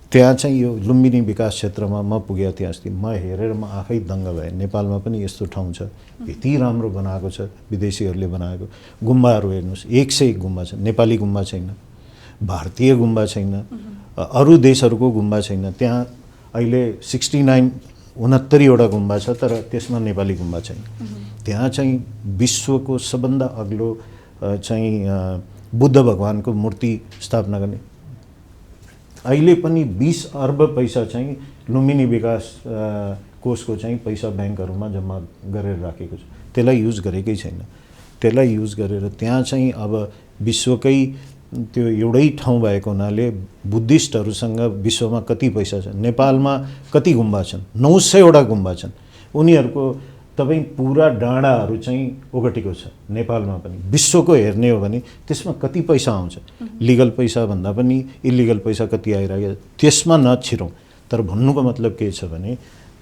त्यहाँ चाहिँ यो लुम्बिनी विकास क्षेत्रमा म पुगेको थिएँ अस्ति, म हेरेर म आफै दङ्ग भएँ। नेपालमा पनि यस्तो ठाउँ छ, यति राम्रो बनाएको छ, विदेशीहरूले बनाएको। गुम्बाहरू हेर्नुहोस्, 101 गुम्बा छ, नेपाली गुम्बा छैन, भारतीय गुम्बा छैन, अरू देशहरूको गुम्बा छैन। त्यहाँ अहिले 69-69वटा गुम्बा छ, तर त्यसमा नेपाली गुम्बा छैन। त्यहाँ चाहिँ विश्वको सबभन्दा अग्लो चाहिँ बुद्ध भगवानको मूर्ति स्थापना गर्ने। अहिले पनि 20 अर्ब पैसा चाहिँ लुम्बिनी विकास कोषको चाहिँ पैसा ब्याङ्कहरूमा जम्मा गरेर राखेको छ, त्यसलाई युज गरेकै छैन। त्यसलाई युज गरेर त्यहाँ चाहिँ अब विश्वकै त्यो एउटै ठाउँ भएको हुनाले बुद्धिस्टहरूसँग विश्वमा कति पैसा छ, नेपालमा कति गुम्बा छन्, 900वटा गुम्बा छन्। उनीहरूको तपाईँ पुरा डाँडाहरू चाहिँ ओगटेको छ नेपालमा पनि। विश्वको हेर्ने हो भने त्यसमा कति पैसा आउँछ, लिगल पैसा भन्दा पनि इलिगल पैसा कति आइरहेको छ, त्यसमा नछिरौँ। तर भन्नुको मतलब के छ भने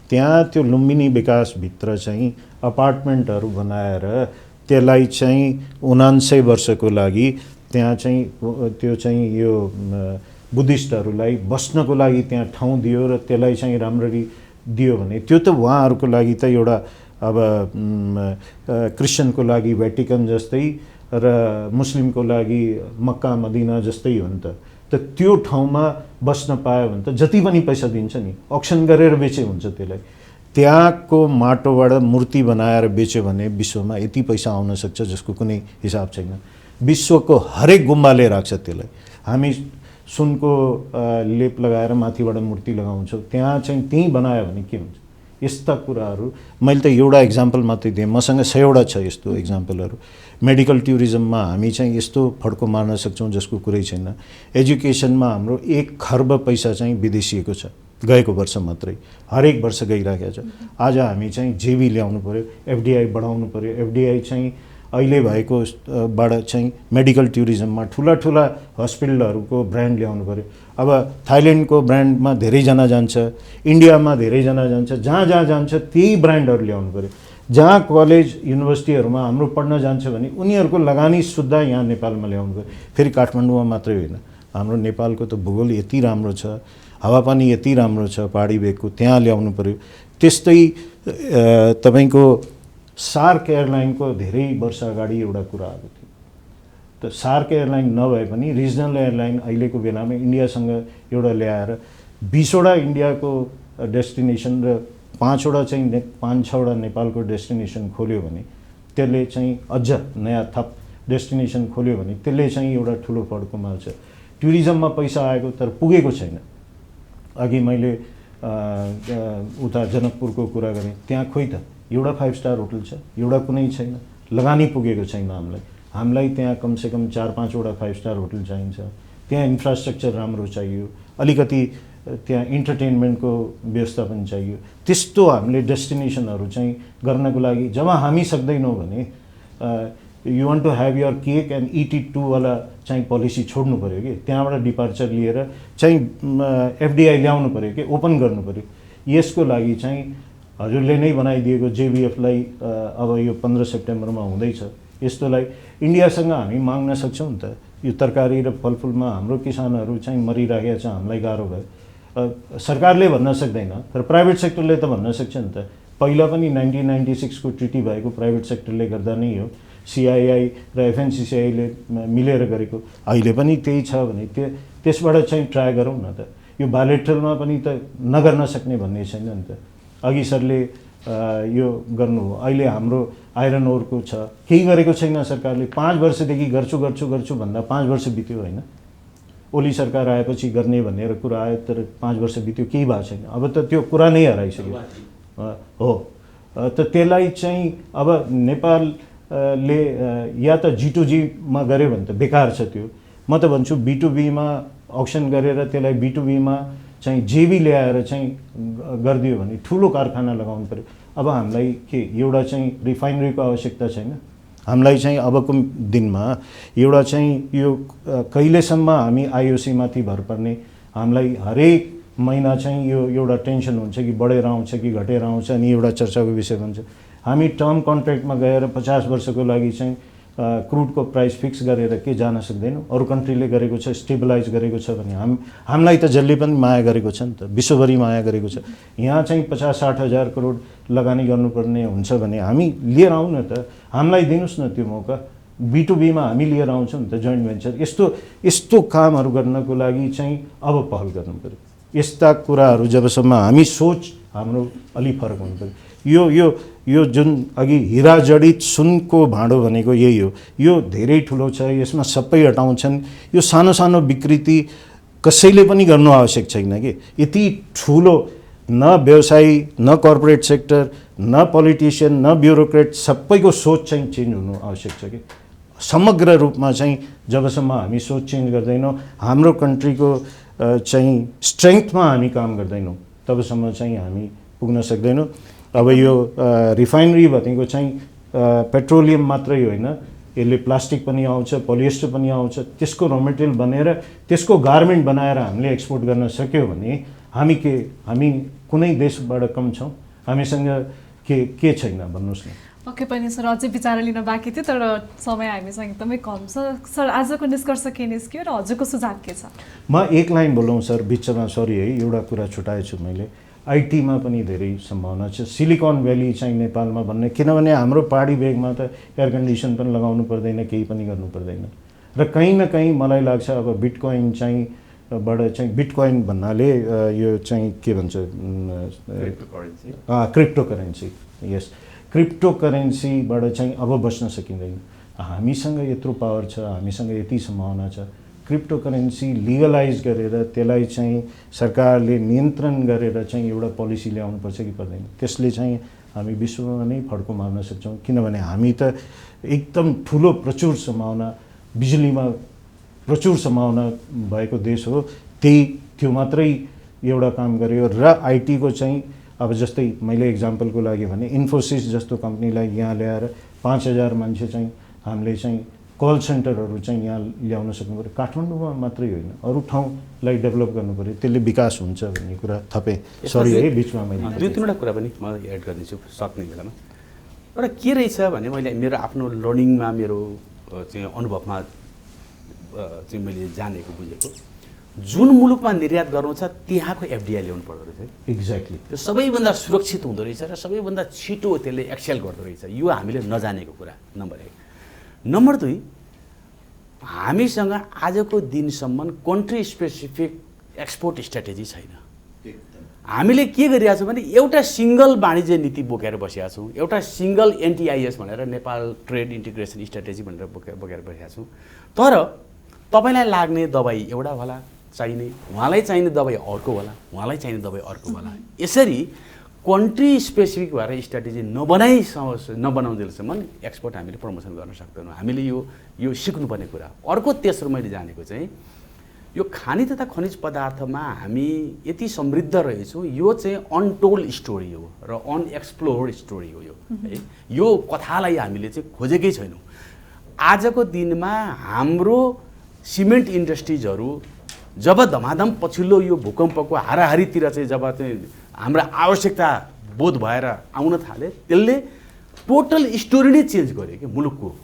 त्यहाँ त्यो लुम्बिनी विकासभित्र चाहिँ अपार्टमेन्टहरू बनाएर त्यसलाई चाहिँ 79 वर्षको लागि त्यहाँ चाहिँ त्यो चाहिँ यो बुद्धिस्टहरूलाई बस्नको लागि त्यहाँ ठाउँ दियो र त्यसलाई चाहिँ राम्ररी दियो भने त्यो त उहाँहरूको लागि त एउटा अब क्रिस्चियनको लागि भेटिकन जस्तै र मुस्लिमको लागि मक्का मदिना जस्तै हो नि त। त्यो ठाउँमा बस्न पायो भने त जति पनि पैसा दिन्छ नि, अक्सन गरेर बेचे हुन्छ त्यसलाई। त्यहाँको माटोबाट मूर्ति बनाएर बेच्यो भने विश्वमा यति पैसा आउन सक्छ जसको कुनै हिसाब छैन। विश्वको हरेक गुम्बाले राख्छ त्यसलाई। हामी सुनको लेप लगाएर माथिबाट मूर्ति लगाउँछौँ, त्यहाँ चाहिँ त्यहीँ बनायो भने के हुन्छ? यस्ता कुराहरू मैले त एउटा इक्जाम्पल मात्रै दिएँ, मसँग 100वटा छ यस्तो इक्जाम्पलहरू। मेडिकल टुरिज्ममा हामी चाहिँ यस्तो फड्को मार्न सक्छौँ जसको कुरै छैन। एजुकेसनमा हाम्रो 1 खर्ब पैसा चाहिँ विदेशिएको छ, गएको वर्ष मात्रै, हरेक वर्ष गइरहेको छ। आज हामी चाहिँ जेबी ल्याउनु पऱ्यो, एफडिआई बढाउनु पऱ्यो। एफडिआई चाहिँ अहिले भएको बाट चाहिँ मेडिकल टुरिज्ममा ठुला ठुला हस्पिटलहरूको ब्रान्ड ल्याउनु पऱ्यो। अब थाइल्यान्डको ब्रान्डमा धेरैजना जान्छ, इन्डियामा धेरैजना जान्छ, जहाँ जहाँ जान्छ त्यही ब्रान्डहरू ल्याउनु पऱ्यो। जहाँ कलेज युनिभर्सिटीहरूमा हाम्रो पढ्न जान्छ भने उनीहरूको लगानी सुधा यहाँ नेपालमा ल्याउनु पऱ्यो। फेरि काठमाडौँमा मात्रै होइन, हाम्रो नेपालको त भूगोल यति राम्रो छ, हावापानी यति राम्रो छ पहाडी भेगको, त्यहाँ ल्याउनु पऱ्यो। त्यस्तै तपाईँको सार्क एयरलाइनको धेरै वर्ष अगाडि एउटा कुरा आएको थियो। त सार्क एयरलाइन नभए पनि रिजनल एयरलाइन अहिलेको बेलामा इन्डियासँग एउटा ल्याएर 20वटा इन्डियाको डेस्टिनेसन र 5वटा चाहिँ 5-6वटा नेपालको डेस्टिनेसन खोल्यो भने, त्यसले चाहिँ अझ नयाँ थप डेस्टिनेसन खोल्यो भने त्यसले चाहिँ एउटा ठुलो फड्को माल्छ। टुरिज्ममा पैसा आएको तर पुगेको छैन। अघि मैले उता जनकपुरको कुरा गरेँ, त्यहाँ खोइ त एउटा 5 स्टार होटल छ, एउटा कुनै छैन, लगानी पुगेको छैन हामीलाई। हामीलाई त्यहाँ कमसेकम 4-5वटा 5 स्टार होटल चाहिन्छ, त्यहाँ इन्फ्रास्ट्रक्चर राम्रो चाहियो, अलिकति त्यहाँ इन्टरटेनमेन्टको व्यवस्था पनि चाहियो। त्यस्तो हामीले डेस्टिनेसनहरू चाहिँ गर्नको लागि जब हामी सक्दैनौँ भने you want to have your cake and eat it too वाला चाहिँ पोलिसी छोड्नु पऱ्यो कि, त्यहाँबाट डिपार्चर लिएर चाहिँ एफडिआई ल्याउनु पऱ्यो कि, ओपन गर्नु पऱ्यो। यसको लागि चाहिँ हजुरले नै बनाइदिएको जेबिएफलाई अब यो 15 सेप्टेम्बरमा हुँदैछ, यस्तोलाई इन्डियासँग हामी माग्न सक्छौँ नि त। यो तरकारी र फलफुलमा हाम्रो किसानहरू चाहिँ मरिरहेको छ, हामीलाई गाह्रो भयो। सरकारले भन्न सक्दैन, तर प्राइभेट सेक्टरले त भन्न सक्छ नि त। पहिला पनि 1996 को ट्रिटी भएको प्राइभेट सेक्टरले गर्दा नै हो, सिआइआई र एफएनसिसिआईले मिलेर गरेको। अहिले पनि त्यही छ भने त्यसबाट चाहिँ ट्राई गरौँ न त। यो बायोलेटरलमा पनि त नगर्न सक्ने भन्ने छैन नि त। अघि सरले यो गर्नु हो, अहिले हाम्रो आइरन ओरको छ, केही गरेको छैन सरकारले। 5 वर्षदेखि गर्छु भन्दा 5 वर्ष बित्यो होइन। ओली सरकार आएपछि गर्ने भनेर कुरा आयो, तर 5 वर्ष बित्यो केही भएको छैन। अब त त्यो कुरा नै हराइसक्यो हो। त त्यसलाई चाहिँ अब नेपालले या त G2G मा गऱ्यो भने त बेकार छ त्यो। म त भन्छु B2B मा अक्सन गरेर त्यसलाई B2B मा चाहिँ जेबी ल्याएर चाहिँ गरिदियो भने ठुलो कारखाना लगाउनु पर्यो। अब हामीलाई के एउटा चाहिँ रिफाइनरीको आवश्यकता छैन? हामीलाई चाहिँ अबको दिनमा एउटा चाहिँ यो कहिलेसम्म हामी IOC माथि भर पर्ने, हामीलाई हरेक महिना चाहिँ यो एउटा टेन्सन हुन्छ कि बढेर आउँछ कि घटेर आउँछ, अनि एउटा चर्चाको विषय हुन्छ। हामी टर्म कन्ट्र्याक्टमा गएर 50 वर्षको लागि चाहिँ क्रुडको प्राइस फिक्स गरेर के जान सक्दैनौँ? अरू कन्ट्रीले गरेको छ, स्टेबलाइज गरेको छ भने हामीलाई त जसले पनि माया गरेको छ नि त, विश्वभरि माया गरेको छ। यहाँ चाहिँ 50-60 हजार करोड लगानी गर्नुपर्ने हुन्छ भने हामी लिएर आउँ न त, हामीलाई दिनुहोस् न त्यो मौका। B2B मा हामी लिएर आउँछौँ नि त जोइन्ट भेन्चर। यस्तो कामहरू गर्नको लागि चाहिँ अब पहल गर्नु पर्यो। यस्ता कुराहरू जबसम्म हामी सोच हाम्रो अलि फरक हुनु पर्यो। यो जुन अघि हिरा जडित सुनको भाँडो भनेको यही हो। यो धेरै ठुलो छ, यसमा सबै हटाउँछन्। यो सानो सानो विकृति कसैले पनि गर्नु आवश्यक छैन कि। यति ठुलो न व्यवसायी, न कर्पोरेट सेक्टर, न पोलिटिसियन, न ब्युरोक्रेट, सबैको सोच चाहिँ चेन्ज हुनु आवश्यक छ कि। समग्र रूपमा चाहिँ जबसम्म हामी सोच चेन्ज गर्दैनौँ, हाम्रो कन्ट्रीको चाहिँ स्ट्रेङ्थमा हामी काम गर्दैनौँ, तबसम्म चाहिँ हामी पुग्न सक्दैनौँ। अब यो रिफाइनरी भनेको चाहिँ पेट्रोलियम मात्रै होइन, यसले प्लास्टिक पनि आउँछ, पोलिएस्टर पनि आउँछ। त्यसको र मेटेरियल बनेर त्यसको गार्मेन्ट बनाएर हामीले एक्सपोर्ट गर्न सक्यो भने हामी कुनै देशबाट कम छौँ? हामीसँग के छैन भन्नुहोस् न। पक्कै पनि सर, अझै विचार लिन बाँकी थियो, तर समय हामीसँग एकदमै कम छ। सर, आजको निष्कर्ष के निस्क्यो र हजुरको सुझाव के छ? म एक लाइन बोलौँ सर बिचमा, सरी है, एउटा कुरा छुटाएछु मैले। आइटीमा पनि धेरै सम्भावना छ। सिलिकन भ्याली चाहिँ नेपालमा भन्ने, किनभने हाम्रो पहाडी भेगमा त एयर कन्डिसन पनि लगाउनु पर्दैन, केही पनि गर्नु पर्दैन। र कहीँ न कहीँ मलाई लाग्छ अब बिटकोइन चाहिँ बिटकोइन भन्नाले यो चाहिँ के भन्छ, क्रिप्टो करेन्सी। यस, क्रिप्टो करेन्सीबाट चाहिँ अब बच्न सकिँदैन। हामीसँग यत्रो पावर छ, हामीसँग यति सम्भावना छ। क्रिप्टो करेन्सी लिगलाइज गरेर त्यसलाई चाहिँ सरकारले नियन्त्रण गरेर चाहिँ एउटा पोलिसी ल्याउनुपर्छ कि पर्दैन? त्यसले चाहिँ हामी विश्वमा नै फड्को मार्न सक्छौँ। किनभने हामी त एकदम ठुलो प्रचुर सम्भावना, बिजुलीमा प्रचुर सम्भावना भएको देश हो। त्यो मात्रै एउटा काम गर्यो। र आइटीको चाहिँ अब जस्तै मैले एक्जाम्पलको लागि भने इन्फोसिस जस्तो कम्पनीलाई यहाँ ल्याएर 5000 मान्छे चाहिँ हामीले चाहिँ कल सेन्टरहरू चाहिँ यहाँ ल्याउन सक्नु पऱ्यो। काठमाडौँमा मात्रै होइन, अरू ठाउँलाई डेभलप गर्नु पऱ्यो, त्यसले विकास हुन्छ भन्ने कुरा थपेँ। सरी है, बिचमा मैले 2-3वटा कुरा पनि म एड गरिदिन्छु सक्ने बेलामा। एउटा के रहेछ भने मैले मेरो आफ्नो लर्निङमा, मेरो चाहिँ अनुभवमा चाहिँ मैले जानेको बुझेको, जुन मुलुकमा निर्यात गर्नु छ त्यहाँको FDI ल्याउनु पर्दो रहेछ। एक्ज्याक्टली, त्यो सबैभन्दा सुरक्षित हुँदो रहेछ र सबैभन्दा छिटो त्यसले एक्सेल गर्दो रहेछ। यो हामीले नजानेको कुरा नम्बर 1। नम्बर 2, हामीसँग आजको दिनसम्म कन्ट्री स्पेसिफिक एक्सपोर्ट स्ट्राटेजी छैन। हामीले के गरिरहेको छौँ भने एउटा सिङ्गल वाणिज्य नीति बोकेर बसेका छौँ, एउटा सिङ्गल NTIS भनेर नेपाल ट्रेड इन्टिग्रेसन स्ट्राटेजी भनेर बोकेर बसेका छौँ। तर तपाईँलाई लाग्ने दबाई एउटा होला चाहिने, उहाँलाई चाहिने दबाई अर्को होला, उहाँलाई चाहिने दबाई अर्को होला। यसरी कन्ट्री स्पेसिफिक भएर स्ट्राटेजी नबनाउँदैसम्म एक्सपोर्ट हामीले प्रमोसन गर्न सक्दैनौँ। हामीले यो सिक्नुपर्ने कुरा। अर्को तेस्रो मैले जानेको चाहिँ यो खानी तथा खनिज पदार्थमा हामी यति समृद्ध रहेछौँ, यो चाहिँ अनटोल्ड स्टोरी हो र अनएक्सप्लोर्ड स्टोरी हो। यो कथालाई हामीले चाहिँ खोजेकै छैनौँ। आजको दिनमा हाम्रो सिमेन्ट इन्डस्ट्रिजहरू जब धमाधम पछिल्लो यो भूकम्पको हाराहारीतिर चाहिँ जब चाहिँ हाम्रा आवश्यकता बोध भएर आउन थाले, त्यसले टोटल स्टोरी नै चेन्ज गर्यो कि मुलुकको।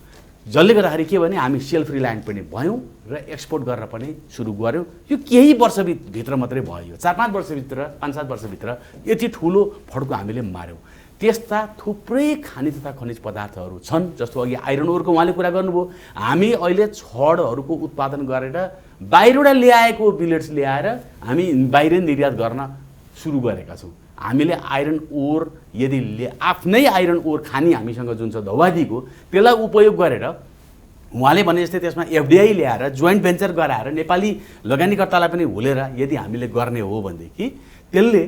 जसले गर्दाखेरि के भने हामी सेल्फ रिलायन्ट पनि भयौँ र एक्सपोर्ट गर्न पनि सुरु गऱ्यौँ। यो केही वर्षभित्र मात्रै भयो, 4-5 वर्षभित्र, 5-7 वर्षभित्र यति ठुलो फड्को हामीले मार्यौँ। त्यस्ता थुप्रै खानी तथा खनिज पदार्थहरू छन्, जस्तो अघि आइरन ओरको उहाँले कुरा गर्नुभयो। हामी अहिले छडहरूको उत्पादन गरेर बाहिरबाट ल्याएको बिलेट्स ल्याएर हामी बाहिर निर्यात गर्न सुरु गरेका छौँ। हामीले आइरन ओर यदि आफ्नै आइरन ओर खानी हामीसँग जुन छ धौवादीको, त्यसलाई उपयोग गरेर उहाँले भने जस्तै त्यसमा एफडिआई ल्याएर जोइन्ट भेन्चर गराएर नेपाली लगानीकर्तालाई पनि हुलेर यदि हामीले गर्ने हो भनेदेखि त्यसले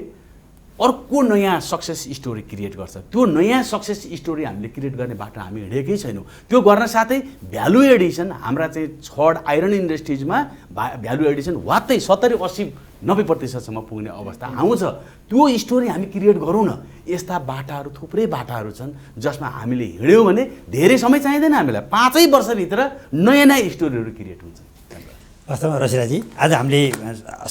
अर्को नयाँ सक्सेस स्टोरी क्रिएट गर्छ। त्यो नयाँ सक्सेस स्टोरी हामीले क्रिएट गर्ने बाटो हामी हिँडेकै छैनौँ। त्यो गर्न साथै भ्यालु एडिसन हाम्रा चाहिँ छड आइरन इन्डस्ट्रिजमा भ्यालु एडिसन वात्तै 70-80-90% पुग्ने अवस्था आउँछ। त्यो स्टोरी हामी क्रिएट गरौँ न। यस्ता बाटाहरू थुप्रै बाटाहरू छन् जसमा हामीले हिँड्यौँ भने धेरै समय चाहिँदैन हामीलाई, 5 वर्षभित्र नयाँ नयाँ स्टोरीहरू क्रिएट हुन्छ। वास्तवमा रसिलाजी आज हामीले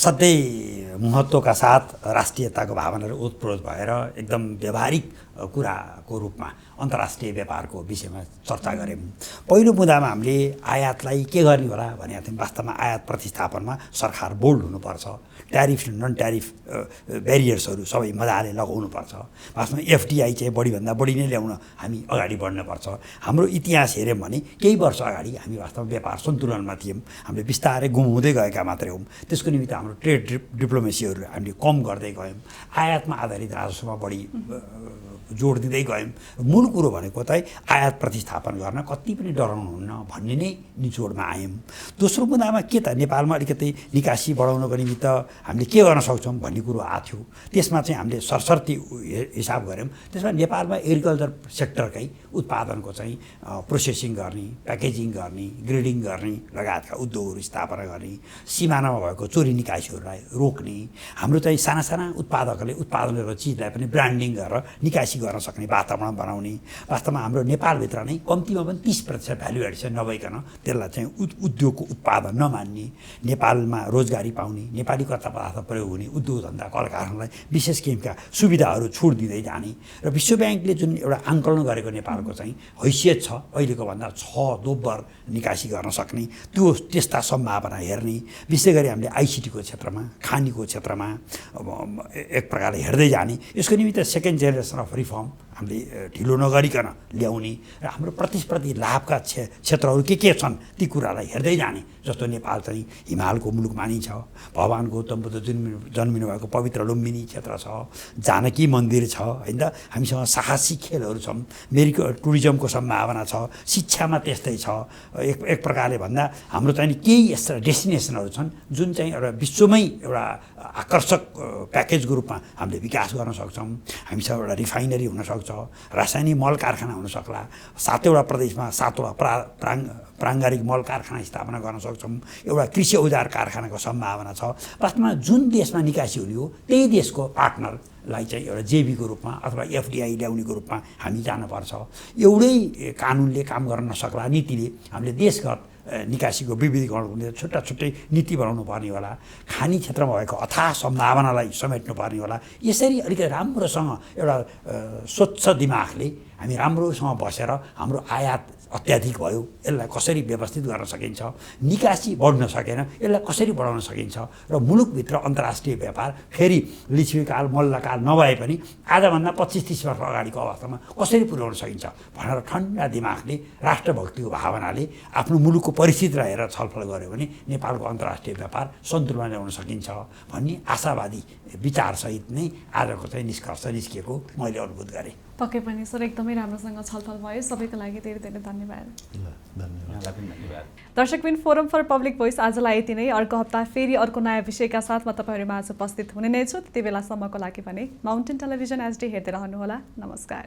सधैँ महत्त्वका साथ राष्ट्रियताको भावनाहरू ओतप्रोत भएर एकदम व्यावहारिक कुराको रूपमा अन्तर्राष्ट्रिय व्यापारको विषयमा चर्चा गऱ्यौँ। पहिलो मुद्दामा हामीले आयातलाई के गर्ने होला भनेको थियौँ। वास्तवमा आयात प्रतिस्थापनमा सरकार बोल्ड हुनुपर्छ। ट्यारिफ नन ट्यारिफ ब्यारियर्सहरू सबै मजाले लगाउनुपर्छ। वास्तवमा एफडिआई चाहिँ बढीभन्दा बढी नै ल्याउन हामी अगाडि बढ्नुपर्छ। हाम्रो इतिहास हेऱ्यौँ भने केही वर्ष अगाडि हामी वास्तवमा व्यापार सन्तुलनमा थियौँ। हामीले बिस्तारै गुमाउँदै गएका मात्रै हौँ। त्यसको निमित्त हाम्रो ट्रेड डिप्लोमेसीहरू हामीले कम गर्दै गयौँ। आयातमा आधारित राजस्वमा बढी जोड दिँदै गयौँ। मूल कुरो भनेको चाहिँ आयात प्रतिस्थापन गर्न कति पनि डराउनुहुन्न भन्ने नै निचोडमा आयौँ। दोस्रो मुद्दामा के त नेपालमा अलिकति निकासी बढाउनको निमित्त हामीले के गर्न सक्छौँ भन्ने कुरो आएको थियो। त्यसमा चाहिँ हामीले सरसर्ती हिसाब गऱ्यौँ। त्यसमा नेपालमा एग्रिकल्चर सेक्टरकै उत्पादनको चाहिँ प्रोसेसिङ गर्ने, प्याकेजिङ गर्ने, ग्रेडिङ गर्ने लगायतका उद्योगहरू स्थापना गर्ने, सिमानामा भएको चोरी निकासीहरूलाई रोक्ने, हाम्रो चाहिँ साना साना उत्पादकहरूले उत्पादन गरेको चिजलाई पनि ब्रान्डिङ गरेर निकासी गर्न सक्ने वातावरण बनाउने। वास्तवमा हाम्रो नेपालभित्र नै कम्तीमा पनि 30% भ्यालु एडिसन नभइकन त्यसलाई चाहिँ उद्योगको उत्पादन नमान्ने, नेपालमा रोजगारी पाउने, नेपाली कच्चा पदार्थ प्रयोग हुने उद्योग धन्दा कल कारखानालाई विशेष किसिमका सुविधाहरू छुट दिँदै जाने र विश्व ब्याङ्कले जुन एउटा आङ्कलन गरेको नेपालको चाहिँ हैसियत छ अहिलेको भन्दा 6 दोब्बर निकासी गर्न सक्ने त्यो त्यस्ता सम्भावना हेर्ने। विशेष गरी हामीले आइसिटीको क्षेत्रमा, खानीको क्षेत्रमा एक प्रकारले हेर्दै जाने। यसको निमित्त सेकेन्ड जेनेरेसन अफ रिफर्म हामीले ढिलो नगरिकन ल्याउने र हाम्रो प्रतिस्पर्धी लाभका क्षेत्रहरू के छन् ती कुरालाई हेर्दै जाने। जस्तो नेपाल चाहिँ हिमालको मुलुक मानिन्छ, भगवान गौतम बुद्ध जन्मिनु भएको पवित्र लुम्बिनी क्षेत्र छ, जानकी मन्दिर छ होइन, हामीसँग साहसी खेलहरू छन्, मेरिको टुरिज्मको सम्भावना छ, शिक्षामा त्यस्तै छ। एक प्रकारले भन्दा हाम्रो चाहिँ केही यस्ता डेस्टिनेसनहरू छन् जुन चाहिँ एउटा विश्वमै एउटा आकर्षक प्याकेजको रूपमा हामीले विकास गर्न सक्छौँ। हामीसँग एउटा रिफाइनरी हुनसक्छ, रासायनिक मल कारखाना हुनसक्ला, 7वटा प्रदेशमा 7वटा प्राङ्गारिक मल कारखाना स्थापना गर्न सक्छौँ, एउटा कृषि औजार कारखानाको सम्भावना छ। वास्तवमा जुन देशमा निकासी हुने हो त्यही देशको पार्टनरलाई चाहिँ एउटा जेबीको रूपमा अथवा एफडिआई ल्याउनेको रूपमा हामी जानुपर्छ। एउटै कानुनले काम गर्न नसक्ला, नीतिले हामीले देशगत निकासीको विविधीकरणको निम्ति छुट्टा छुट्टै नीति बनाउनु पर्ने होला। खानी क्षेत्रमा भएको अथाह सम्भावनालाई समेट्नु पर्ने होला। यसरी अलिकति राम्रोसँग एउटा स्वच्छ दिमागले हामी राम्रोसँग बसेर हाम्रो आयात अत्याधिक भयो यसलाई कसरी व्यवस्थित गर्न सकिन्छ, निकासी बढ्न सकेन यसलाई कसरी बढाउन सकिन्छ र मुलुकभित्र अन्तर्राष्ट्रिय व्यापार फेरि लिच्छवीकाल मल्लकाल नभए पनि आजभन्दा 25-30 वर्ष अगाडिको अवस्थामा कसरी पुर्याउन सकिन्छ भनेर ठन्डा दिमागले राष्ट्रभक्तिको भावनाले आफ्नो मुलुकको परिस्थिति रहेर छलफल गर्यो भने नेपालको अन्तर्राष्ट्रिय व्यापार सन्तुलनमा ल्याउन सकिन्छ भन्ने आशावादी विचारसहित नै आजको चाहिँ निष्कर्ष निस्किएको मैले अनुभूत गरेँ। पक्कै पनि सर, एकदमै राम्रोसँग छलफल भयो। सबैको लागि धेरै धेरै धन्यवाद। दर्शकबिन, फोरम फर पब्लिक भोइस आजलाई यति नै। अर्को हप्ता फेरि अर्को नयाँ विषयका साथ म तपाईँहरूमा आज उपस्थित हुने नै छु। त्यति बेलासम्मको लागि भने माउन्टेन टेलिभिजन एचडी हेर्दै रहनुहोला। नमस्कार।